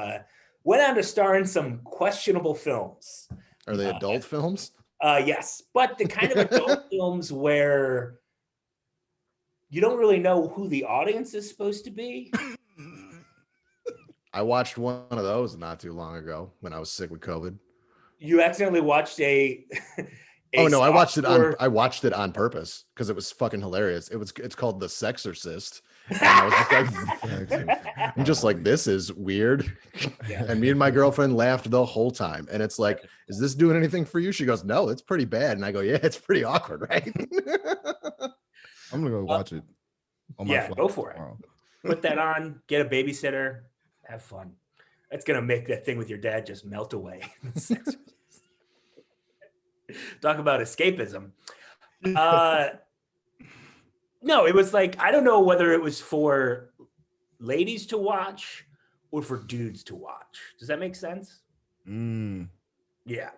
went on to star in some questionable films. Are they adult films? Yes, but the kind of adult films where you don't really know who the audience is supposed to be. I watched one of those not too long ago when I was sick with COVID. You accidentally watched Oh no, I watched it on purpose because it was fucking hilarious. It's called The Sexorcist. And I was I'm just like, this is weird. Yeah. And me and my girlfriend laughed the whole time. And it's like, is this doing anything for you? She goes, no, it's pretty bad. And I go, yeah, it's pretty awkward, right? I'm gonna go watch it. Go for it. Put that on, get a babysitter, have fun. That's gonna make that thing with your dad just melt away. Talk about escapism. No, it was like, I don't know whether it was for ladies to watch or for dudes to watch. Does that make sense? Yeah.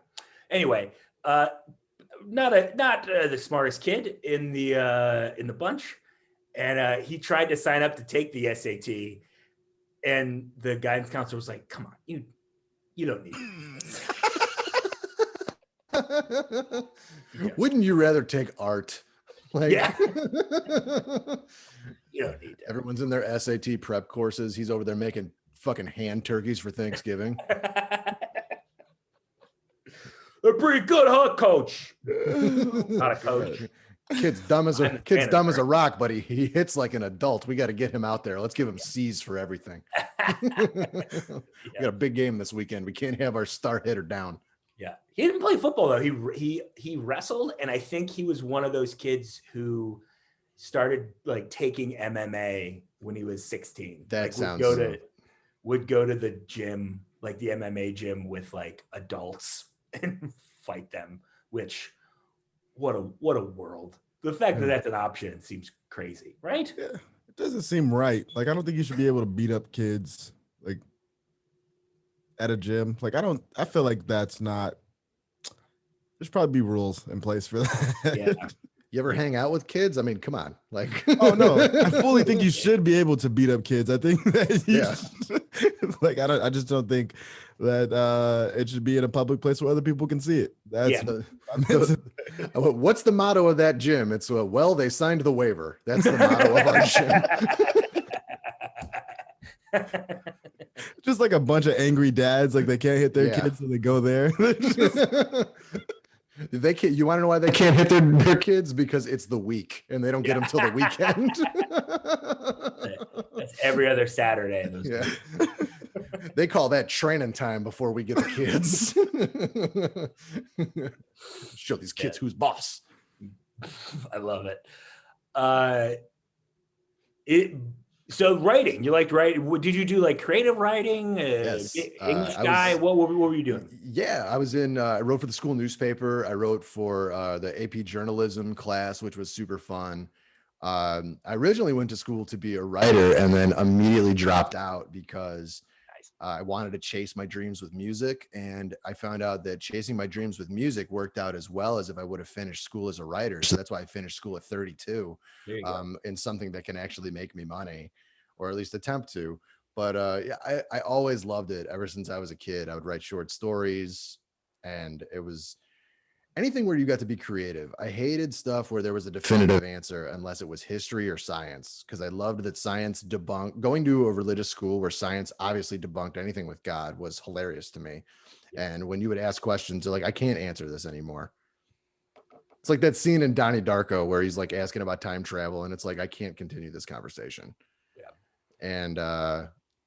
Anyway, not the smartest kid in the bunch, and he tried to sign up to take the SAT, and the guidance counselor was like, "Come on, you don't need it." Wouldn't you rather take art? Like, yeah. You don't need it. Everyone's in their SAT prep courses. He's over there making fucking hand turkeys for Thanksgiving. They're pretty good, huh, coach? Not a coach. Kid's dumb as a rock, but he hits like an adult. We got to get him out there. Let's give him C's for everything. We got a big game this weekend. We can't have our star hitter down. Yeah, he didn't play football though. He wrestled, and I think he was one of those kids who started like taking MMA when he was 16. That like, sounds would go to the gym, like the MMA gym, with like adults and fight them. Which, what a world! The fact that that's an option seems crazy, right? Yeah, it doesn't seem right. Like, I don't think you should be able to beat up kids like at a gym. Like, I feel like that's not. There's probably be rules in place for that. Yeah. You ever hang out with kids? I mean, come on. Like, oh no, I fully think you should be able to beat up kids. I think that like I just don't think that it should be in a public place where other people can see it. That's what's the motto of that gym? It's well, they signed the waiver. That's the motto of our gym. Just like a bunch of angry dads, like they can't hit their kids, so they go there. You want to know why they can't hit their kids? Because it's the week and they don't get them till the weekend. That's every other Saturday. They call that training time before we get the kids. Show these kids who's boss. I love it. So writing, you liked writing. Did you do like creative writing? Yes. English guy? What were you doing? Yeah, I was I wrote for the school newspaper. I wrote for the AP journalism class, which was super fun. I originally went to school to be a writer and then immediately dropped out because I wanted to chase my dreams with music. And I found out that chasing my dreams with music worked out as well as if I would have finished school as a writer. So that's why I finished school at 32 in something that can actually make me money, or at least attempt to. But I always loved it ever since I was a kid. I would write short stories, and it was anything where you got to be creative. I hated stuff where there was a definitive answer unless it was history or science, because I loved that science debunked. Going to a religious school where science obviously debunked anything with God was hilarious to me. And when you would ask questions, they're like, I can't answer this anymore. It's like that scene in Donnie Darko where he's like asking about time travel, and it's like, I can't continue this conversation. Yeah. And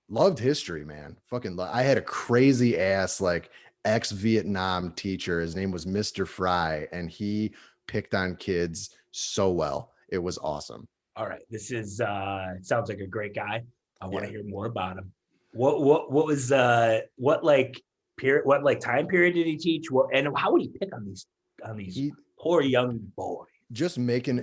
loved history, man. I had a crazy ass like ex-Vietnam teacher. His name was Mr. Fry, and he picked on kids so well. It was awesome. All right, this is sounds like a great guy. I want to hear more about him. What was what time period did he teach? And how would he pick on these Poor young boy. Just making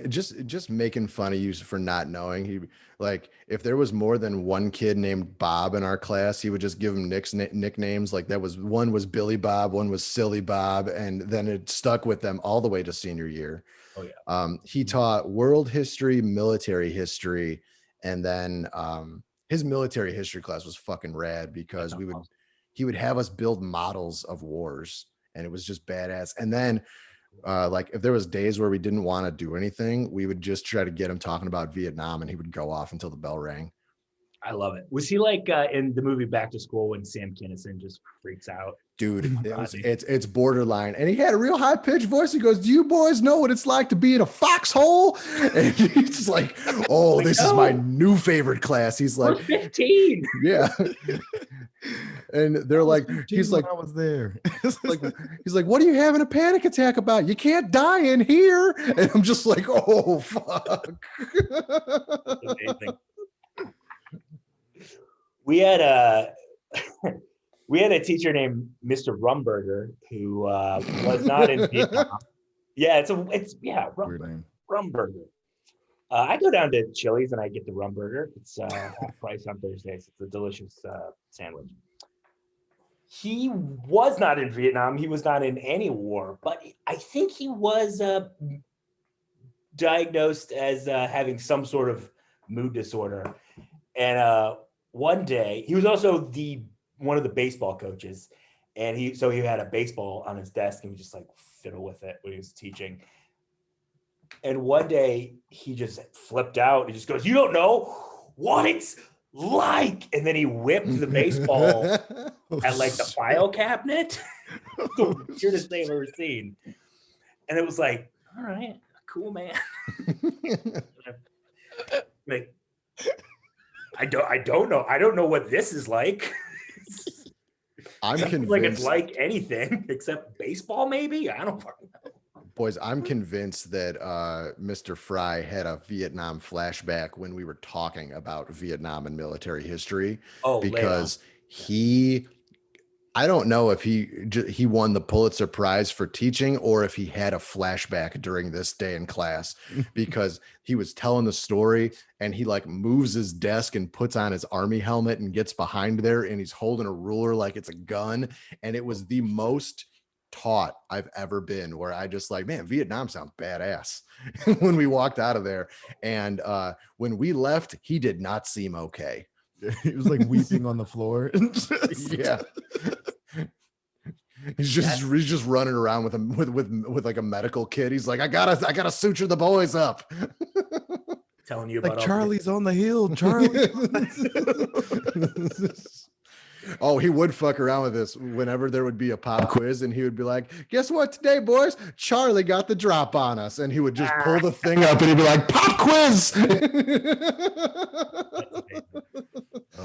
fun of you for not knowing. He like if there was more than one kid named Bob in our class, he would just give him nicknames. Like that was one was Billy Bob, one was Silly Bob, and then it stuck with them all the way to senior year. Oh yeah. He taught world history, military history, and then his military history class was fucking rad because he would have us build models of wars, and it was just badass. And then like if there was days where we didn't want to do anything, we would just try to get him talking about Vietnam, and he would go off until the bell rang. I love it. Was he like in the movie Back to School when Sam Kinison just freaks out? Dude, it's borderline. And he had a real high pitched voice. He goes, "Do you boys know what it's like to be in a foxhole?" And he's just like, "Oh, this is my new favorite class." He's like, "We're 15. Yeah. And they're like, he's like, I was there. he's like, "What are you having a panic attack about? You can't die in here." And I'm just like, "Oh, fuck." Amazing. We had a teacher named Mr. Rumburger who was not in Vietnam. Yeah, it's Weird name. Rumburger. I go down to Chili's and I get the Rumburger. It's half price on Thursdays. It's a delicious sandwich. He was not in Vietnam. He was not in any war, but I think he was diagnosed as having some sort of mood disorder. And one day, he was also one of the baseball coaches, and he had a baseball on his desk and he would just like fiddle with it when he was teaching. And one day he just flipped out. He just goes, "You don't know what it's like." And then he whipped the baseball at like the file cabinet. The weirdest thing I've ever seen. And it was like, all right, cool, man. Like, I don't know. I don't know what this is like. I'm convinced like it's like anything except baseball, maybe. I don't fucking know. Boys, I'm convinced that Mr. Fry had a Vietnam flashback when we were talking about Vietnam and military history. Oh, because I don't know if he won the Pulitzer Prize for teaching or if he had a flashback during this day in class, because he was telling the story and he like moves his desk and puts on his army helmet and gets behind there and he's holding a ruler like it's a gun. And it was the most taught I've ever been, where I just like, man, Vietnam sounds badass when we walked out of there. And when we left, he did not seem okay. He was like weeping on the floor. Yeah. He's just running around with like a medical kit. He's like, I gotta suture the boys up. Telling you about like Charlie's on the hill. Charlie. Oh, he would fuck around with this whenever there would be a pop quiz, and he would be like, "Guess what today, boys? Charlie got the drop on us," and he would just pull the thing up, and he'd be like, "Pop quiz."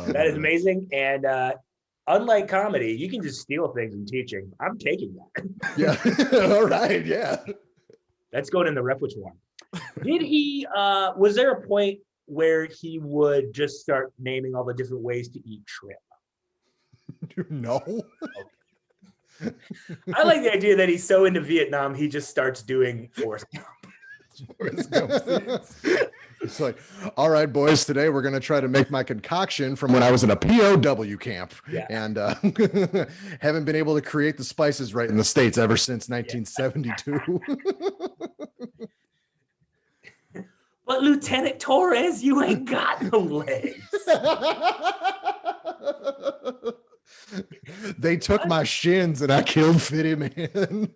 That is amazing. And unlike comedy, you can just steal things in teaching. I'm taking that. Yeah. All right. Yeah. That's going in the repertoire. Did he? Was there a point where he would just start naming all the different ways to eat shrimp? No. Okay. I like the idea that he's so into Vietnam, he just starts doing Forrest Gump. It's like, all right, boys, today we're going to try to make my concoction from when I was in a POW camp. Yeah. And haven't been able to create the spices right in the States ever since 1972. But Lieutenant Torres, you ain't got no legs. They took my shins and I killed Fitty Man.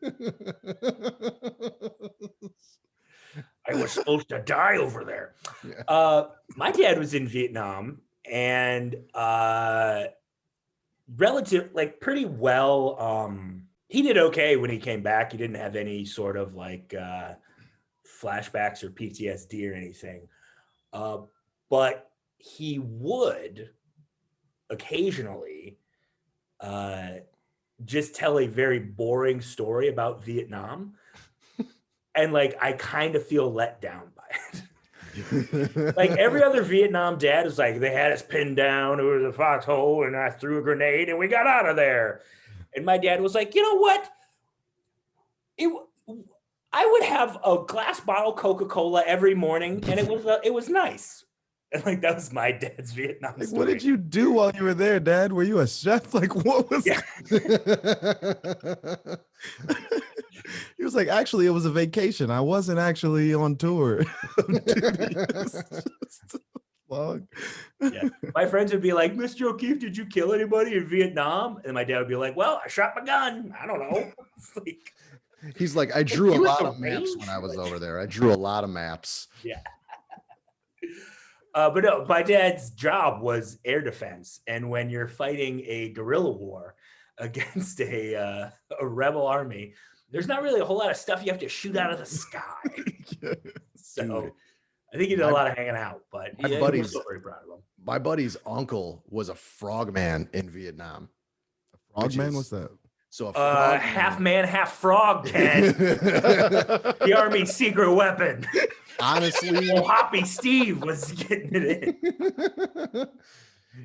I was supposed to die over there. Yeah. My dad was in Vietnam and pretty well. He did okay when he came back. He didn't have any sort of like flashbacks or PTSD or anything. But he would occasionally just tell a very boring story about Vietnam. And like, I kind of feel let down by it. Like every other Vietnam dad is like, they had us pinned down, it was a foxhole, and I threw a grenade and we got out of there. And my dad was like, you know what? I would have a glass bottle Coca-Cola every morning, and it was nice. And like that was my dad's Vietnam Like, story. what did you do while you were there, Dad? Were you a chef? Like, what was? Yeah. He was like, actually, it was a vacation. I wasn't actually on tour. Long. Yeah. My friends would be like, Mr. O'Keefe, did you kill anybody in Vietnam? And my dad would be like, well, I shot my gun. I don't know. It's like, He's like, I drew a you at lot the of maps when I range? was over there. I drew a lot of maps. Yeah. But no, my dad's job was air defense. And when you're fighting a guerrilla war against a rebel army, there's not really a whole lot of stuff you have to shoot out of the sky. So Dude, I think he did a lot of hanging out, but my yeah, buddies- we're still very proud of him. My buddy's uncle was a frogman in Vietnam. Frogman, is- what's that? So a frogman. Half man, half frog, Ken. The Army's secret weapon. Honestly, Well, Hoppy Steve was getting it in.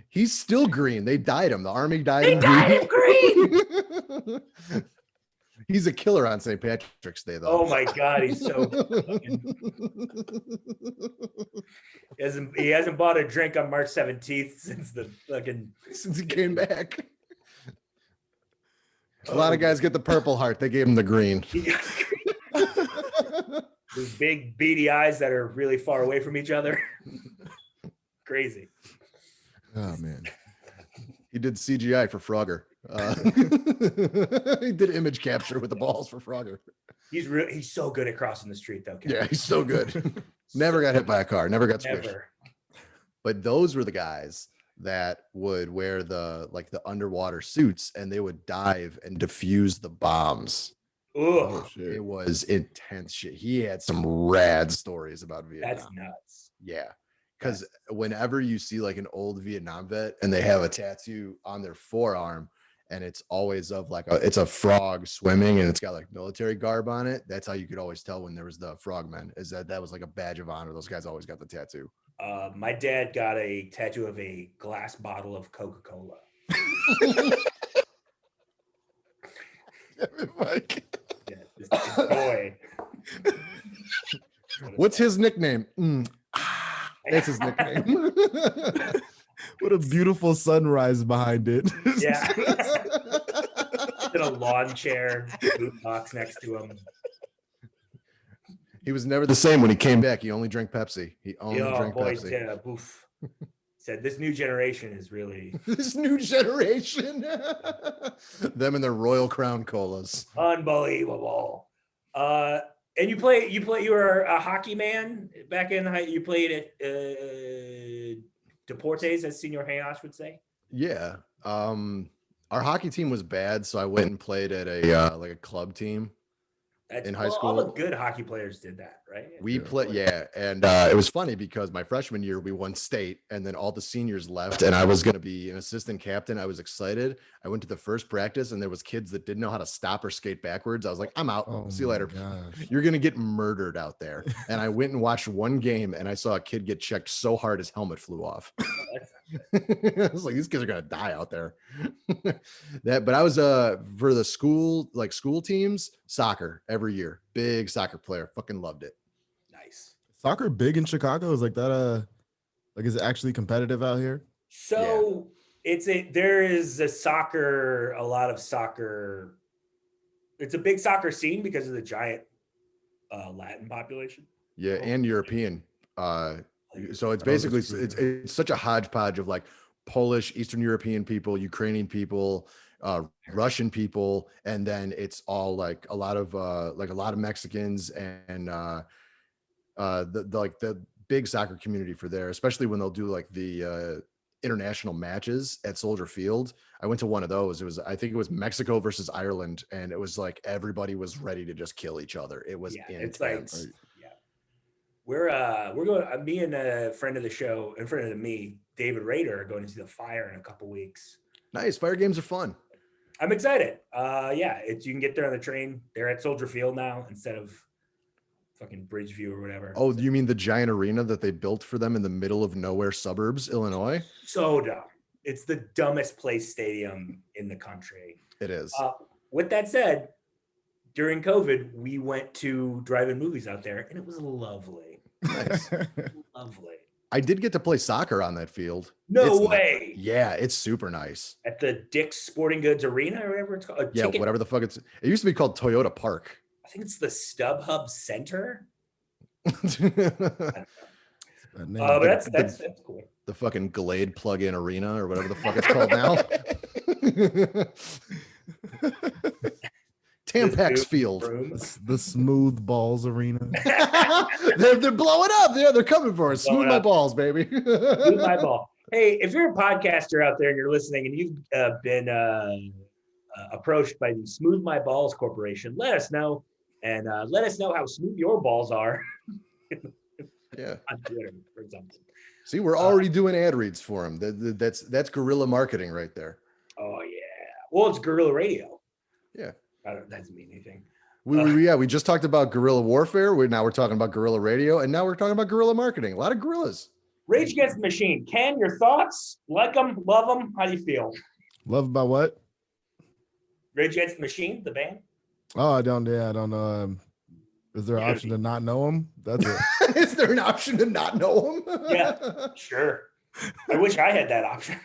he's still green. They dyed him. The Army dyed They him dyed him green. He's a killer on St. Patrick's Day, though. Oh my God, he's so fucking... He hasn't bought a drink on March 17th since the fucking Since he came back. A lot of guys get the Purple Heart. They gave him the green. Those big beady eyes that are really far away from each other. Crazy. Oh man. He did CGI for Frogger. He did image capture with the balls for Frogger. He's so good at crossing the street though. Ken. Yeah, he's so good. Never got hit by a car. Never got squished. Never. But those were the guys that would wear the underwater suits and they would dive and defuse the bombs. Ugh, Oh shit. It was intense shit. He had some rad stories about Vietnam. that's nuts. Yeah. Because whenever you see like an old Vietnam vet and they have a tattoo on their forearm and it's always of like it's a frog swimming and it's got like military garb on it, that's how you could always tell when there was the frogmen, is that was like a badge of honor. Those guys always got the tattoo. My dad got a tattoo of a glass bottle of Coca-Cola. Yeah, this boy. What's his nickname? That's his nickname. What a beautiful sunrise behind it. Yeah. In a lawn chair, boot box next to him. He was never the same when he came back. He only drank Pepsi. He only drank boy, Pepsi. yeah, boof. Said this new generation is really This new generation. Them and their Royal Crown colas. unbelievable. And you were a hockey man back in high. You played at Deportes, as Senior Hayos would say. Yeah. Our hockey team was bad, so I went and played at a like a club team. In high All the school. good hockey players did that, right? We played, yeah, and it was funny because my freshman year we won state, and then all the seniors left, and I was going to be an assistant captain. I was excited. I went to the first practice, and there was kids that didn't know how to stop or skate backwards. I was like, I'm out. Oh See you my later. gosh. You're going to get murdered out there. And I went and watched one game, and I saw a kid get checked so hard his helmet flew off. I was like, these kids are going to die out there. But I was for the school teams, soccer every year. Big soccer player. Fucking loved it. Nice. Soccer big in Chicago? Is like that like is it actually competitive out here? So there is a lot of soccer. It's a big soccer scene because of the giant Latin population. Yeah, and European. So it's basically it's such a hodgepodge of like Polish, Eastern European people, Ukrainian people, Russian people, and then it's all like a lot of Mexicans and the big soccer community for there, especially when they'll do like the international matches at Soldier Field. I went to one of those. I think it was Mexico versus Ireland, and it was like everybody was ready to just kill each other. It was intense. It's like we're going. Me and a friend of the show, in front of me, David Rader, are going to see the Fire in a couple weeks. Nice. Fire games are fun. I'm excited. You can get there on the train. They're at Soldier Field now instead of fucking Bridgeview or whatever. Oh, you mean the giant arena that they built for them in the middle of nowhere suburbs, Illinois? So dumb. It's the dumbest place stadium in the country. It is. With that said, during COVID, we went to drive-in movies out there, and it was lovely. Nice. Lovely. I did get to play soccer on that field. No It's way. Yeah, it's super nice. At the Dick's Sporting Goods Arena or whatever it's called. Yeah, whatever the fuck it used to be called Toyota Park. I think it's the StubHub Center. That name. But that's cool. The fucking Glade plug-in arena or whatever the fuck it's called now. Tampax Field. The Smooth Balls Arena. they're blowing up. Yeah, they're coming for us. Smooth my balls, baby. Smooth my ball. Hey, if you're a podcaster out there and you're listening and you've been approached by the Smooth My Balls Corporation, let us know. And let us know how smooth your balls are. Yeah. On Twitter, for example. See, we're already doing ad reads for them. That's guerrilla marketing right there. Oh, yeah. Well, it's guerrilla radio. Yeah. That doesn't mean anything. We just talked about guerrilla warfare. Now we're talking about guerrilla radio, and now we're talking about guerrilla marketing. A lot of guerrillas. Rage Against the Machine. Ken, your thoughts? Like them? Love them? How do you feel? Love about what? Rage Against the Machine, the band? Oh, I don't know. Is there an option to not know him? That's it. Is there an option to not know him? Yeah, sure. I wish I had that option.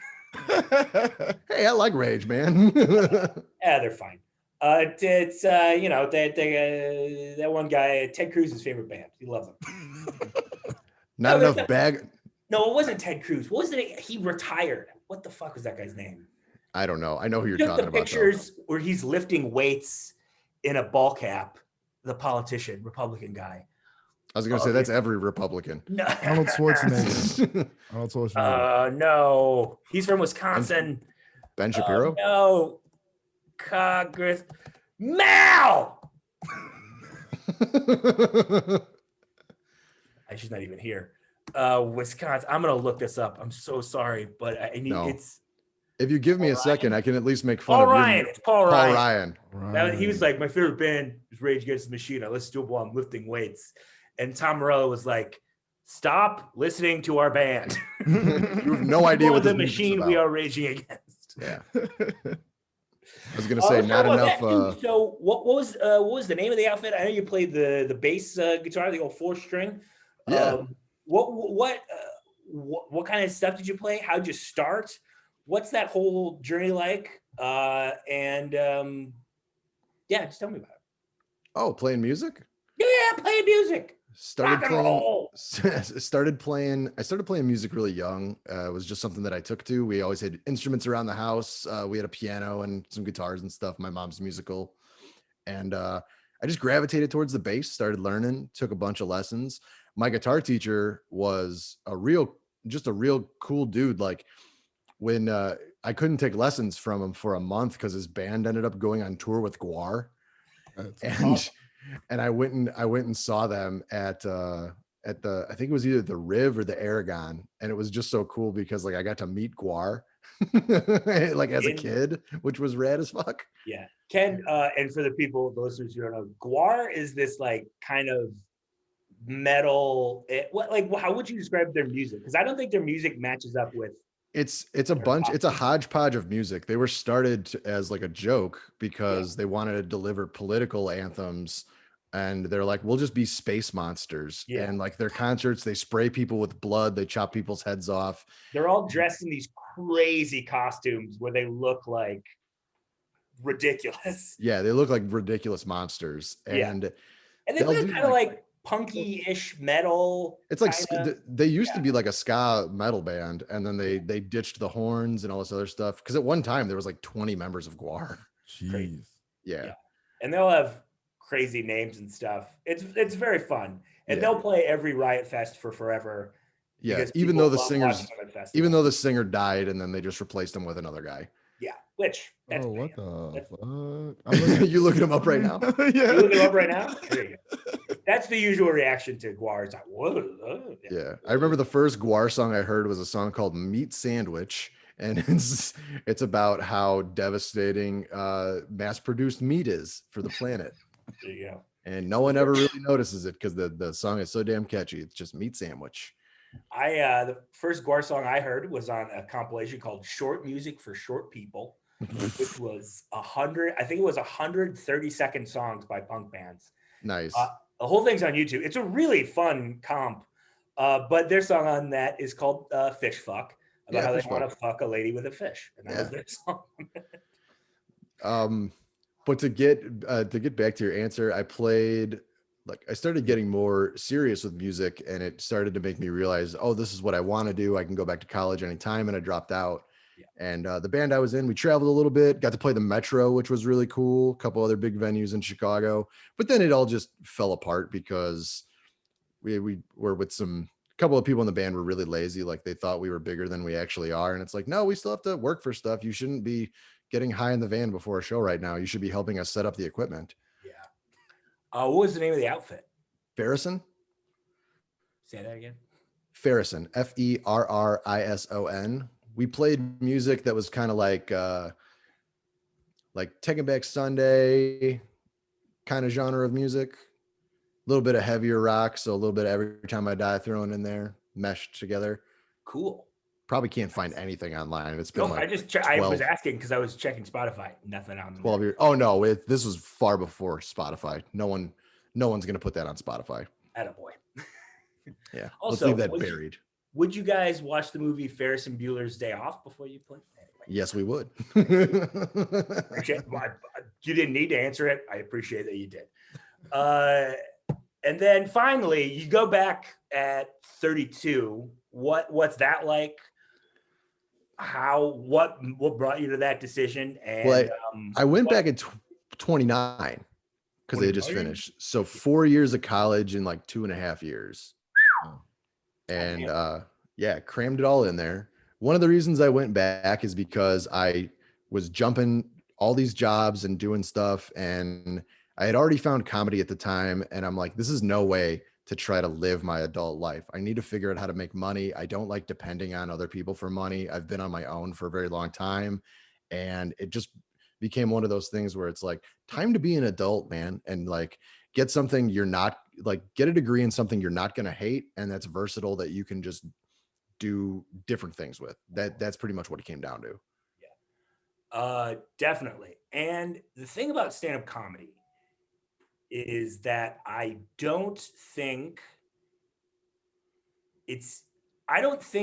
Hey, I like Rage, man. Yeah, they're fine. It's that one guy, Ted Cruz's favorite band. He loves them. Not enough bag. No, it wasn't Ted Cruz. What was it? He retired. What the fuck was that guy's name? I don't know. I know who you're Took talking the about. Pictures where he's lifting weights in a ball cap. The politician, Republican guy. I was going to say that's every Republican. No. Arnold Schwarzenegger. Arnold Schwarzenegger. No, he's from Wisconsin. Ben Shapiro? No, Congress. Mal. She's not even here. Wisconsin. I'm gonna look this up. I'm so sorry, but I need it's. If you give me a second, I can at least make fun Paul of Ryan. It's Paul Ryan. That, he was like, my favorite band is Rage Against the Machine. I listen to it while I'm lifting weights. And Tom Morello was like, stop listening to our band. You have no idea what the machine we are raging against. Yeah. I was gonna say not enough. So what was the name of the outfit? I know you played the bass guitar, the old 4-string. Yeah. What kind of stuff did you play? How'd you start? What's that whole journey like? Yeah, just tell me about it. Oh, playing music? Yeah, playing music. Started playing music really young. It was just something that I took to. We always had instruments around the house. We had a piano and some guitars and stuff. My mom's musical. And I just gravitated towards the bass, started learning, took a bunch of lessons. My guitar teacher was a real cool dude. Like when I couldn't take lessons from him for a month because his band ended up going on tour with Guar. And I went and saw them at the I think it was either the Riv or the Aragon, and it was just so cool because like I got to meet Guar like as a kid, which was rad as fuck. Yeah, Ken, and for the listeners who don't know, Guar is this like kind of metal. How would you describe their music? Because I don't think their music matches up with. It's a hodgepodge of music. They were started as like a joke because they wanted to deliver political anthems, and they're like, we'll just be space monsters. Yeah. And like their concerts, they spray people with blood, they chop people's heads off. They're all dressed in these crazy costumes where they look like ridiculous. Yeah, they look like ridiculous monsters. And they look kind of like punky-ish metal. It's like they used to be like a ska metal band, and then they ditched the horns and all this other stuff because at one time there was like 20 members of Guar. Jeez. Yeah. And they'll have crazy names and stuff. It's very fun, and they'll play every Riot Fest for forever. Yeah, even though the singer died, and then they just replaced him with another guy. Yeah, which that's what the fuck? You looking him up right now? Yeah. You looking him up right now? There you go. That's the usual reaction to Guar. It's like, whoa. Yeah, I remember the first Guar song I heard was a song called "Meat Sandwich," and it's about how devastating mass-produced meat is for the planet. There you go. And no one ever really notices it because the song is so damn catchy. It's just "Meat Sandwich." The first Guar song I heard was on a compilation called "Short Music for Short People," which was 100. I think it was 130-second songs by punk bands. Nice. The whole thing's on YouTube. It's a really fun comp. But their song on that is called Fish Fuck, about how they want to fuck a lady with a fish. And that was their song. But to get back to your answer, I started getting more serious with music, and it started to make me realize, oh, this is what I want to do. I can go back to college anytime, and I dropped out. Yeah. And the band I was in, we traveled a little bit, got to play the Metro, which was really cool. A couple other big venues in Chicago, but then it all just fell apart because we were with a couple of people in the band were really lazy. Like they thought we were bigger than we actually are. And it's like, no, we still have to work for stuff. You shouldn't be getting high in the van before a show right now. You should be helping us set up the equipment. What was the name of the outfit? Ferrison. Say that again. Ferrison, Ferrison. We played music that was kind of like Taking Back Sunday kind of genre of music. A little bit of heavier rock, so a little bit of Every Time I Die thrown in there, meshed together. Cool. Probably can't find anything online. It's been I was asking because I was checking Spotify. Nothing on 12 years. Oh no, this was far before Spotify. No one's gonna put that on Spotify. Attaboy. Yeah. Also, let's leave that buried. Would you guys watch the movie Ferris and Bueller's Day Off before you play? Anyway. Yes, we would. You didn't need to answer it. I appreciate that you did. And then finally, you go back at 32. What's that like? What brought you to that decision? And I went back at 29 because they had just finished. So 4 years of college in like 2.5 years. And crammed it all in there. One of the reasons I went back is because I was jumping all these jobs and doing stuff, and I had already found comedy at the time, and I'm like, this is no way to try to live my adult life. I need to figure out how to make money. I don't like depending on other people for money. I've been on my own for a very long time, and it just became one of those things where it's like, time to be an adult, man, and like get something get a degree in something you're not going to hate, and that's versatile, that you can just do different things with. That's pretty much what it came down to. Yeah. Definitely. And the thing about stand-up comedy is that I don't think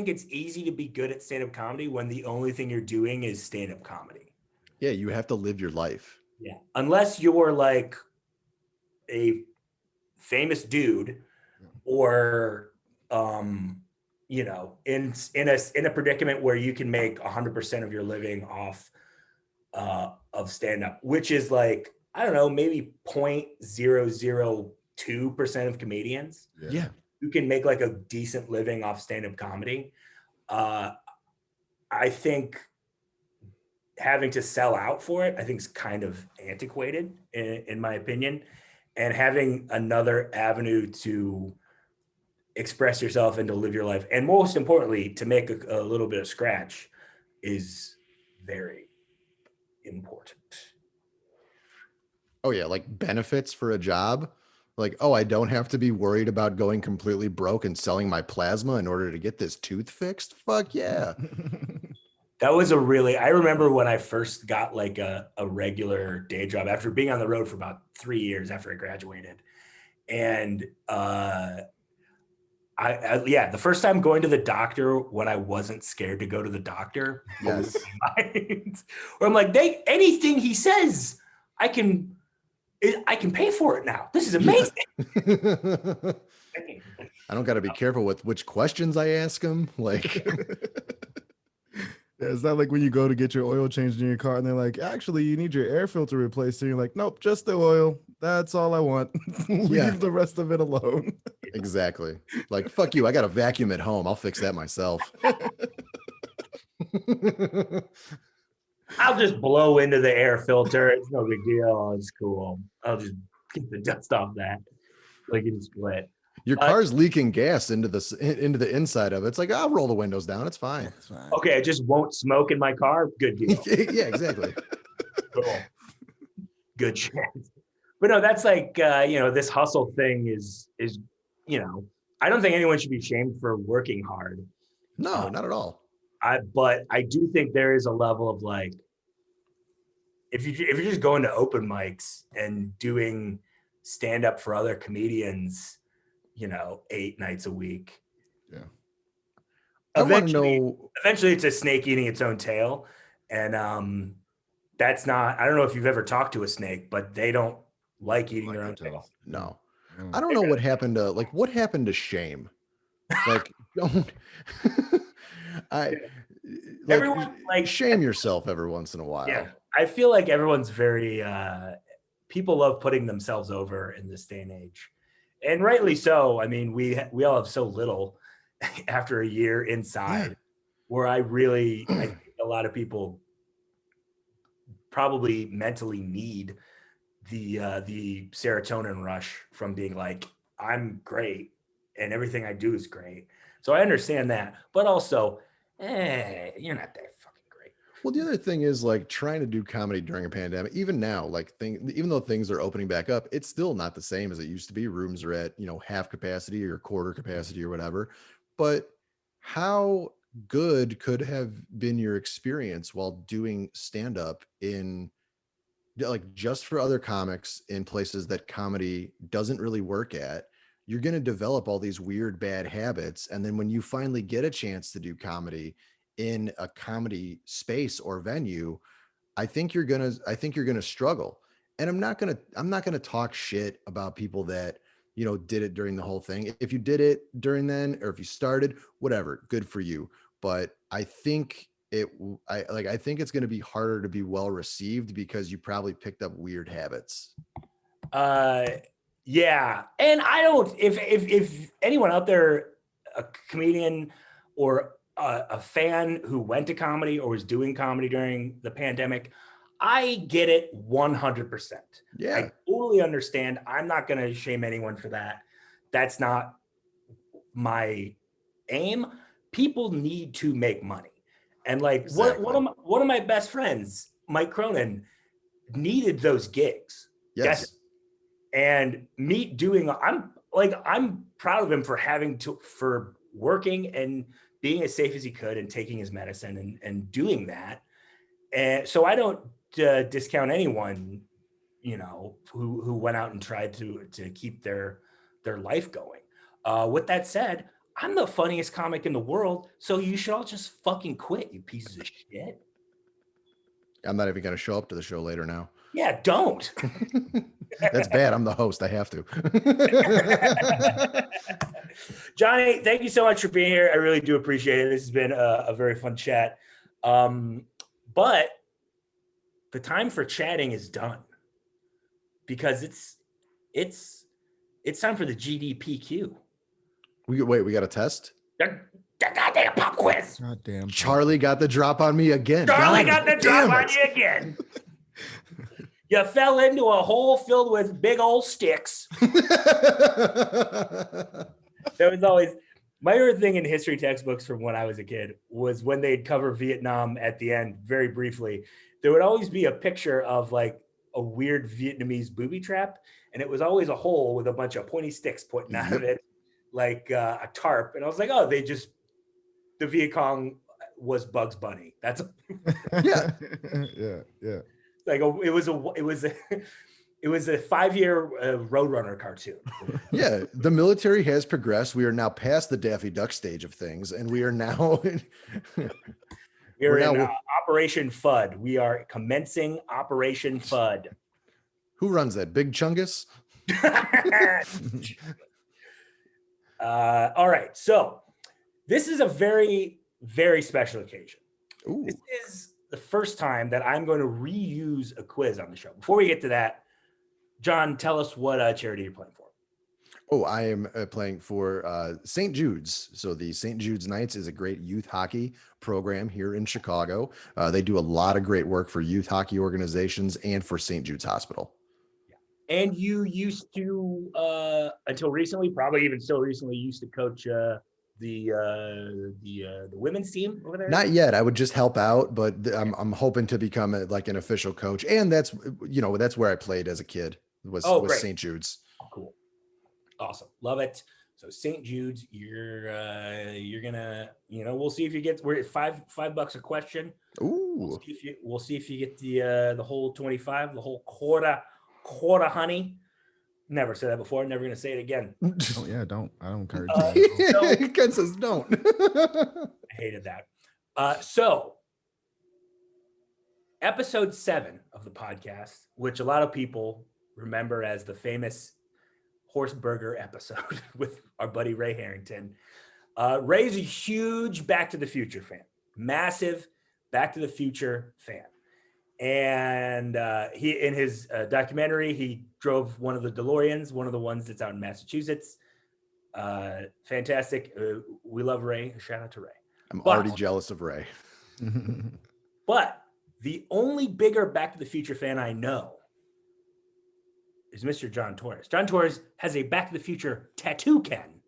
it's easy to be good at stand-up comedy when the only thing you're doing is stand-up comedy. Yeah, you have to live your life. Yeah. Unless you're like a famous dude or in a predicament where you can make 100% of your living off of stand-up, which is like, I don't know, maybe 0.002% of comedians. Yeah. You can make like a decent living off stand-up comedy. I think having to sell out for it, I think is kind of antiquated in my opinion. And having another avenue to express yourself and to live your life, and most importantly, to make a little bit of scratch, is very important. Oh yeah, like benefits for a job. Like, oh, I don't have to be worried about going completely broke and selling my plasma in order to get this tooth fixed. Fuck yeah. That was I remember when I first got like a regular day job after being on the road for about 3 years after I graduated. And the first time going to the doctor when I wasn't scared to go to the doctor. Yes. Where I'm like, anything he says, I can pay for it now. This is amazing. I don't got to be careful with which questions I ask him. Like, yeah, it's not like when you go to get your oil changed in your car and they're like, actually, you need your air filter replaced. And you're like, nope, just the oil. That's all I want. Leave the rest of it alone. Exactly. Like, fuck you. I got a vacuum at home. I'll fix that myself. I'll just blow into the air filter. It's no big deal. It's cool. I'll just get the dust off that. Like it's split. Your car's leaking gas into the inside of it. It's like, I'll roll the windows down. It's fine. It's fine. Okay, I just won't smoke in my car. Good deal. Yeah, exactly. Cool. Good chance. But no, that's like this hustle thing is I don't think anyone should be shamed for working hard. No, not at all. But I do think there is a level of like, if you're just going to open mics and doing stand up for other comedians, 8 nights a week. Yeah. Eventually it's a snake eating its own tail. And that's not, I don't know if you've ever talked to a snake, but they don't like eating their own tail. No. I don't know what happened to shame. Like, don't everyone shame yourself every once in a while. Yeah. I feel like everyone's very people love putting themselves over in this day and age. And rightly so. I mean, we all have so little after a year inside where I think a lot of people probably mentally need the serotonin rush from being like, I'm great and everything I do is great. So I understand that, but also, you're not that fucking great. Well, the other thing is like trying to do comedy during a pandemic, even now, even though things are opening back up, it's still not the same as it used to be. Rooms are at, half capacity or quarter capacity or whatever. But how good could have been your experience while doing stand-up in just for other comics in places that comedy doesn't really work at? You're going to develop all these weird bad habits, and then when you finally get a chance to do comedy in a comedy space or venue, I think you're going to struggle. And I'm not going to talk shit about people that did it during the whole thing. If you did it during then, or if you started, whatever, good for you. But I think I think it's going to be harder to be well received because you probably picked up weird habits. Yeah. And I don't, if anyone out there, a comedian or a fan who went to comedy or was doing comedy during the pandemic, I get it 100%. Yeah. I totally understand. I'm not going to shame anyone for that. That's not my aim. People need to make money. And like Exactly. one of my best friends, Mike Cronin, needed those gigs. Yes. And me doing, I'm proud of him for working and being as safe as he could and taking his medicine and doing that. And so I don't discount anyone, who went out and tried to keep their life going. With that said, I'm the funniest comic in the world, so you should all just fucking quit, you pieces of shit. I'm not even going to show up to the show later now. Yeah, don't. That's bad. I'm the host. I have to. Johnny, thank you so much for being here. I really do appreciate it. This has been a very fun chat. But the time for chatting is done because it's time for the GDPQ. We got a test? The goddamn pop quiz. God damn. Charlie got the drop on me again. Charlie got the drop on you again. You fell into a hole filled with big old sticks. There was always my favorite thing in history textbooks from when I was a kid was when they'd cover Vietnam at the end, very briefly. There would always be a picture of like a weird Vietnamese booby trap, and it was always a hole with a bunch of pointy sticks pointing out of it, like a tarp. And I was like, oh, the Viet Cong was Bugs Bunny. That's yeah. Yeah. Like it was a 5-year Roadrunner cartoon. Yeah, the military has progressed. We are now past the Daffy Duck stage of things, and we are now we're in Operation FUD. We are commencing Operation FUD. Who runs that? Big Chungus? All right, so this is a very, very special occasion. Ooh. This is the first time that I'm going to reuse a quiz on the show. Before we get to that, John, tell us what charity you're playing for. Oh, I am playing for St. Jude's. So the St. Jude's Knights is a great youth hockey program here in Chicago. They do a lot of great work for youth hockey organizations and for St. Jude's Hospital. Yeah. And you used to, until recently, probably even still recently, used to coach the women's team over there? Not yet. I would just help out, but I'm hoping to become like an official coach. And that's where I played as a kid was St. Jude's. Cool. Awesome. Love it. So St. Jude's, you're gonna, we'll see if you get. We're at $5 a question. Ooh. We'll see if you get the whole 25, the whole quarter honey. Never said that before. Never gonna say it again. Oh yeah, don't. I don't encourage that. Ken says don't. I hated that. So episode 7 of the podcast, which a lot of people remember as the famous horse burger episode with our buddy Ray Harrington. Ray's a huge Back to the Future fan, massive Back to the Future fan. And he, in his documentary, he drove one of the DeLoreans, one of the ones that's out in Massachusetts. Fantastic. We love Ray. Shout out to Ray. I'm already jealous of Ray. But the only bigger Back to the Future fan I know is Mr. Jon Torres. Jon Torres has a Back to the Future tattoo, Ken.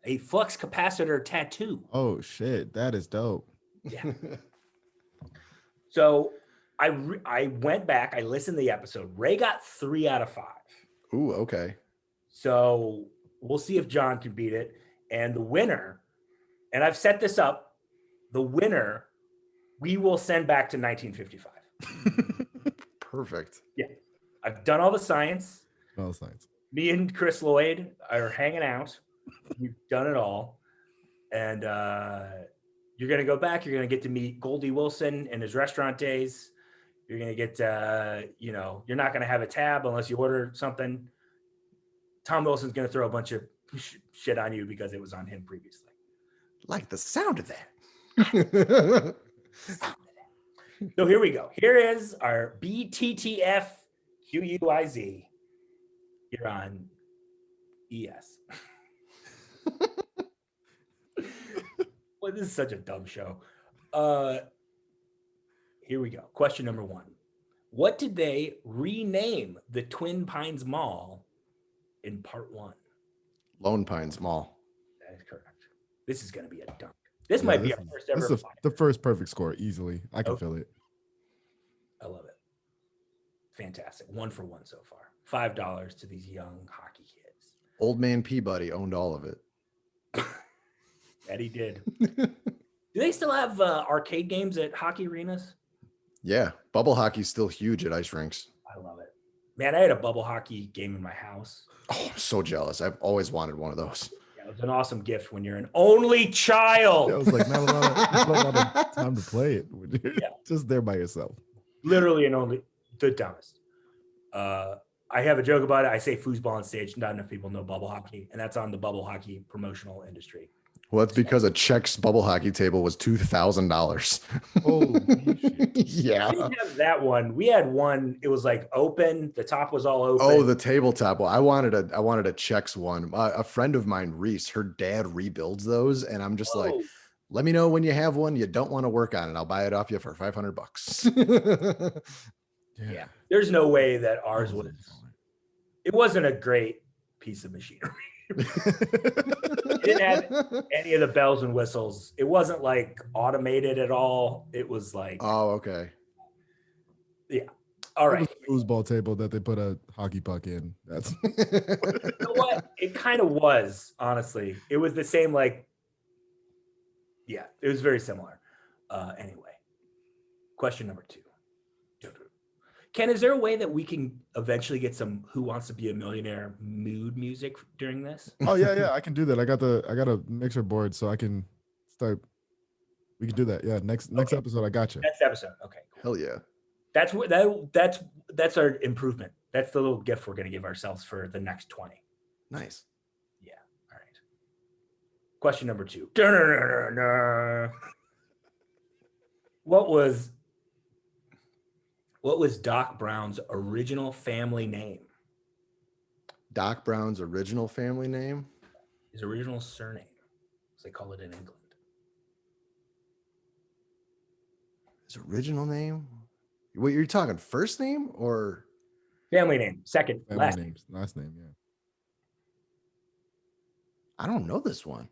A flux capacitor tattoo. Oh, shit. That is dope. Yeah. So I went back. I listened to the episode. Ray got 3 out of 5. Ooh, okay. So we'll see if John can beat it. And the winner, and I've set this up, the winner, we will send back to 1955. Perfect. Yeah. I've done all the science. All the science. Me and Chris Lloyd are hanging out. We've done it all. And you're going to go back. You're going to get to meet Goldie Wilson in his restaurant days. You're going to get, you're not going to have a tab unless you order something. Tom Wilson's going to throw a bunch of shit on you because it was on him previously. Like the sound of that. So here we go. Here is our BTTF QUIZ here on ES. Well, this is such a dumb show. Here we go. Question number 1. What did they rename the Twin Pines Mall in part 1? Lone Pines Mall. That is correct. This is going to be a dunk. This might be our first ever. This is the first perfect score, easily. I can feel it. I love it. Fantastic. 1 for 1 so far. $5 to these young hockey kids. Old man Peabody owned all of it. That he did. Do they still have arcade games at hockey arenas? Yeah. Bubble hockey's still huge at ice rinks. I love it. Man, I had a bubble hockey game in my house. Oh, I'm so jealous. I've always wanted one of those. Yeah, it was an awesome gift when you're an only child. Yeah, I was like, not a lot of time to play it. Yeah. Just there by yourself. Literally the dumbest. I have a joke about it. I say foosball on stage. Not enough people know bubble hockey, and that's on the bubble hockey promotional industry. Well, that's because a Czech's bubble hockey table was $2,000. Holy shit. Yeah. We didn't have that one. We had one. It was like open. The top was all open. Oh, the tabletop. Well, I wanted a Czechs one. A friend of mine, Reese, her dad rebuilds those, and I'm just like, let me know when you have one you don't want to work on, and I'll buy it off you for $500. Yeah. There's no way that ours was. It wasn't a great piece of machinery. It didn't have any of the bells and whistles. It wasn't like automated at all. It was like, oh, okay. Yeah. All right. It was a foosball table that they put a hockey puck in. That's you know what? It kind of was, honestly. It was the same, like, yeah, it was very similar. Anyway, question number 2. Ken, is there a way that we can eventually get some Who Wants to Be a Millionaire mood music during this? Oh yeah, I can do that. I got a mixer board, so I can start. We can do that. Yeah, next episode, I got you. Next episode, okay. Cool. Hell yeah. That's what that's our improvement. That's the little gift we're gonna give ourselves for the next 20. Nice. Yeah. All right. Question number 2. Da-na-na-na-na. What was Doc Brown's original family name? Doc Brown's original family name? His original surname, as they call it in England. His original name? Wait, you're talking first name or? Family name, second, Family last name. Last name, yeah. I don't know this one.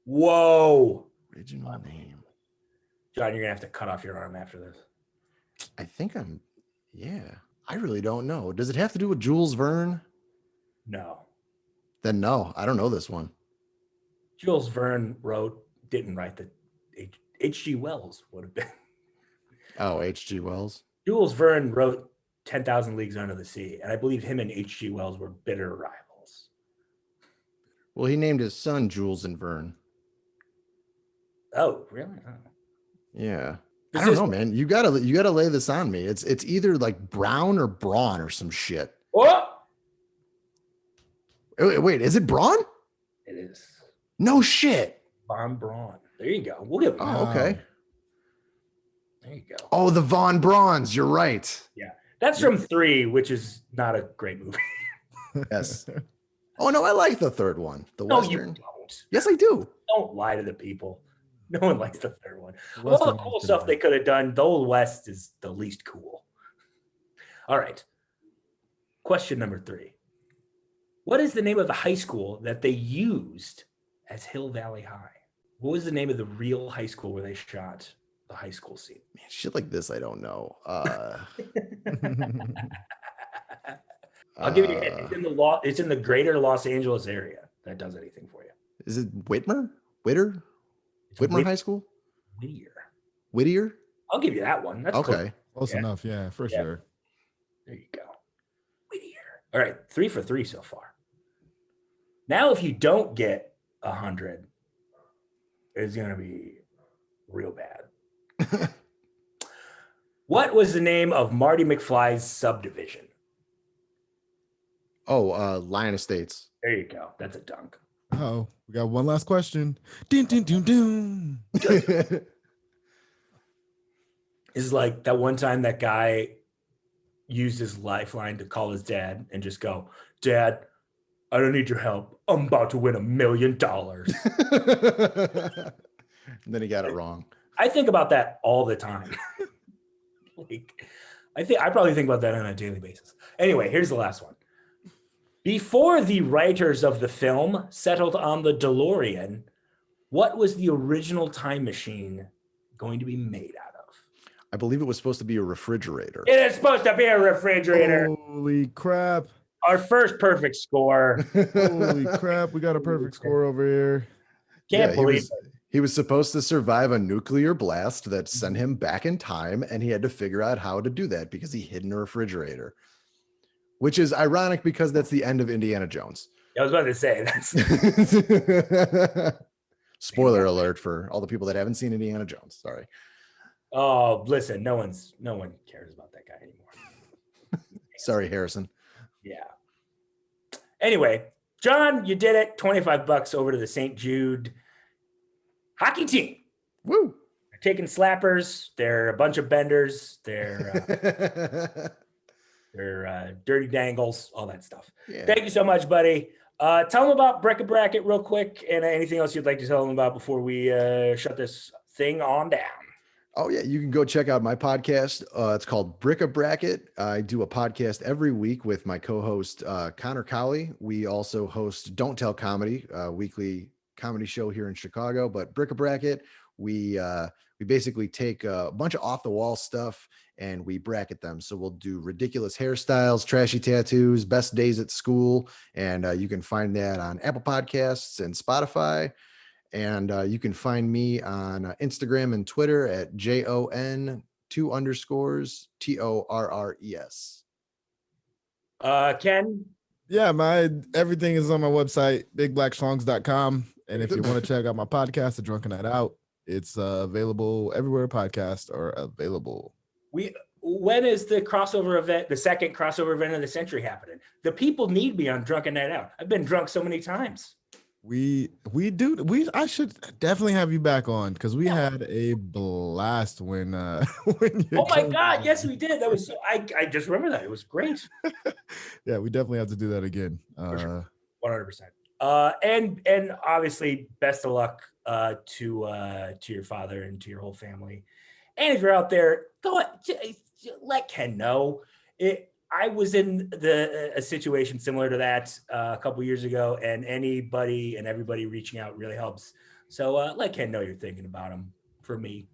Whoa. Original name. John, you're going to have to cut off your arm after this. I think I really don't know. Does it have to do with Jules Verne? No. Then no, I don't know this one. Jules Verne didn't write the H.G. Wells would have been. Oh, H.G. Wells. Jules Verne wrote 10,000 Leagues Under the Sea, and I believe him and H.G. Wells were bitter rivals. Well, he named his son Jules and Verne. Oh, really? Oh. Yeah. I don't know, man. You gotta lay this on me. It's either like Brown or Braun or some shit. Oh! Wait, is it Braun? It is. No shit. Von Braun. There you go. We'll give him. Oh, okay. There you go. Oh, the Von Brauns. You're right. Yeah. That's from 3, which is not a great movie. Yes. Oh no, I like the third one. The No, Western. you don't. Yes, I do. Don't lie to the people. No one likes the third one. All the cool stuff they could have done, the Old West is the least cool. All right. Question number 3. What is the name of the high school that they used as Hill Valley High? What was the name of the real high school where they shot the high school scene? Man, shit like this, I don't know. I'll give you a hint. It's in the greater Los Angeles area. That does anything for you. Is it Whitmer? Whitmer High School? Whittier? I'll give you that one. That's okay. Close enough. Yeah, for sure. There you go. Whittier. All right. 3 for 3 so far. Now, if you don't get 100, it's going to be real bad. What was the name of Marty McFly's subdivision? Oh, Lion Estates. There you go. That's a dunk. Oh, we got one last question. Dun, dun, dun, dun. This is like that one time that guy used his lifeline to call his dad and just go, "Dad, I don't need your help. I'm about to win $1 million." And then he got it wrong. I think about that all the time. I probably think about that on a daily basis. Anyway, here's the last one. Before the writers of the film settled on the DeLorean, what was the original time machine going to be made out of? I believe it was supposed to be a refrigerator. It is supposed to be a refrigerator. Holy crap. Our first perfect score. Holy crap. We got a perfect score over here. Can't believe it. He was supposed to survive a nuclear blast that sent him back in time, and he had to figure out how to do that because he hid in a refrigerator. Which is ironic because that's the end of Indiana Jones. I was about to say that's spoiler alert for all the people that haven't seen Indiana Jones. Sorry. Oh, listen, no one cares about that guy anymore. Sorry, Harrison. Yeah. Anyway, John, you did it. $25 over to the St. Jude hockey team. Woo. They're taking slappers. They're a bunch of benders. They're dirty dangles, all that stuff. Yeah. Thank you so much, buddy. Tell them about Bric A Bracket real quick, and anything else you'd like to tell them about before we shut this thing on down. Oh, yeah. You can go check out my podcast. It's called Bric A Bracket. I do a podcast every week with my co-host, Connor Cowley. We also host Don't Tell Comedy, a weekly comedy show here in Chicago. But Bric A Bracket, we basically take a bunch of off-the-wall stuff and we bracket them. So we'll do ridiculous hairstyles, trashy tattoos, best days at school. And you can find that on Apple Podcasts and Spotify. And you can find me on Instagram and Twitter at JON_TORRES. Ken? Yeah, everything is on my website, bigblacksongs.com. And if you want to check out my podcast, The Drunken Night Out, it's available everywhere podcasts are available. When is the crossover event, the second crossover event of the century happening? The people need me on Drunken Night Out. I've been drunk so many times. I should definitely have you back on because we had a blast when you oh my God, yes, we did. That was I just remember that. It was great. Yeah, we definitely have to do that again. For sure. 100%. And obviously best of luck to your father and to your whole family. And if you're out there, go let Ken know. I was in a situation similar to that a couple years ago, and anybody and everybody reaching out really helps. So let Ken know you're thinking about him for me.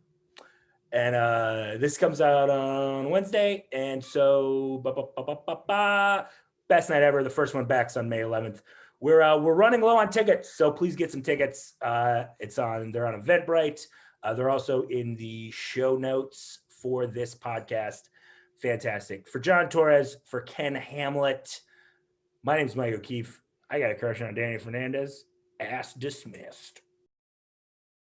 And this comes out on Wednesday, and so best night ever. The first one back's on May 11th. we're running low on tickets, so please get some tickets. They're on Eventbrite. They're also in the show notes for this podcast. Fantastic. For Jon Torres, for Ken Hamlett, my name's Mike O'Keefe. I got a crush on Danny Fernandez. Ass dismissed.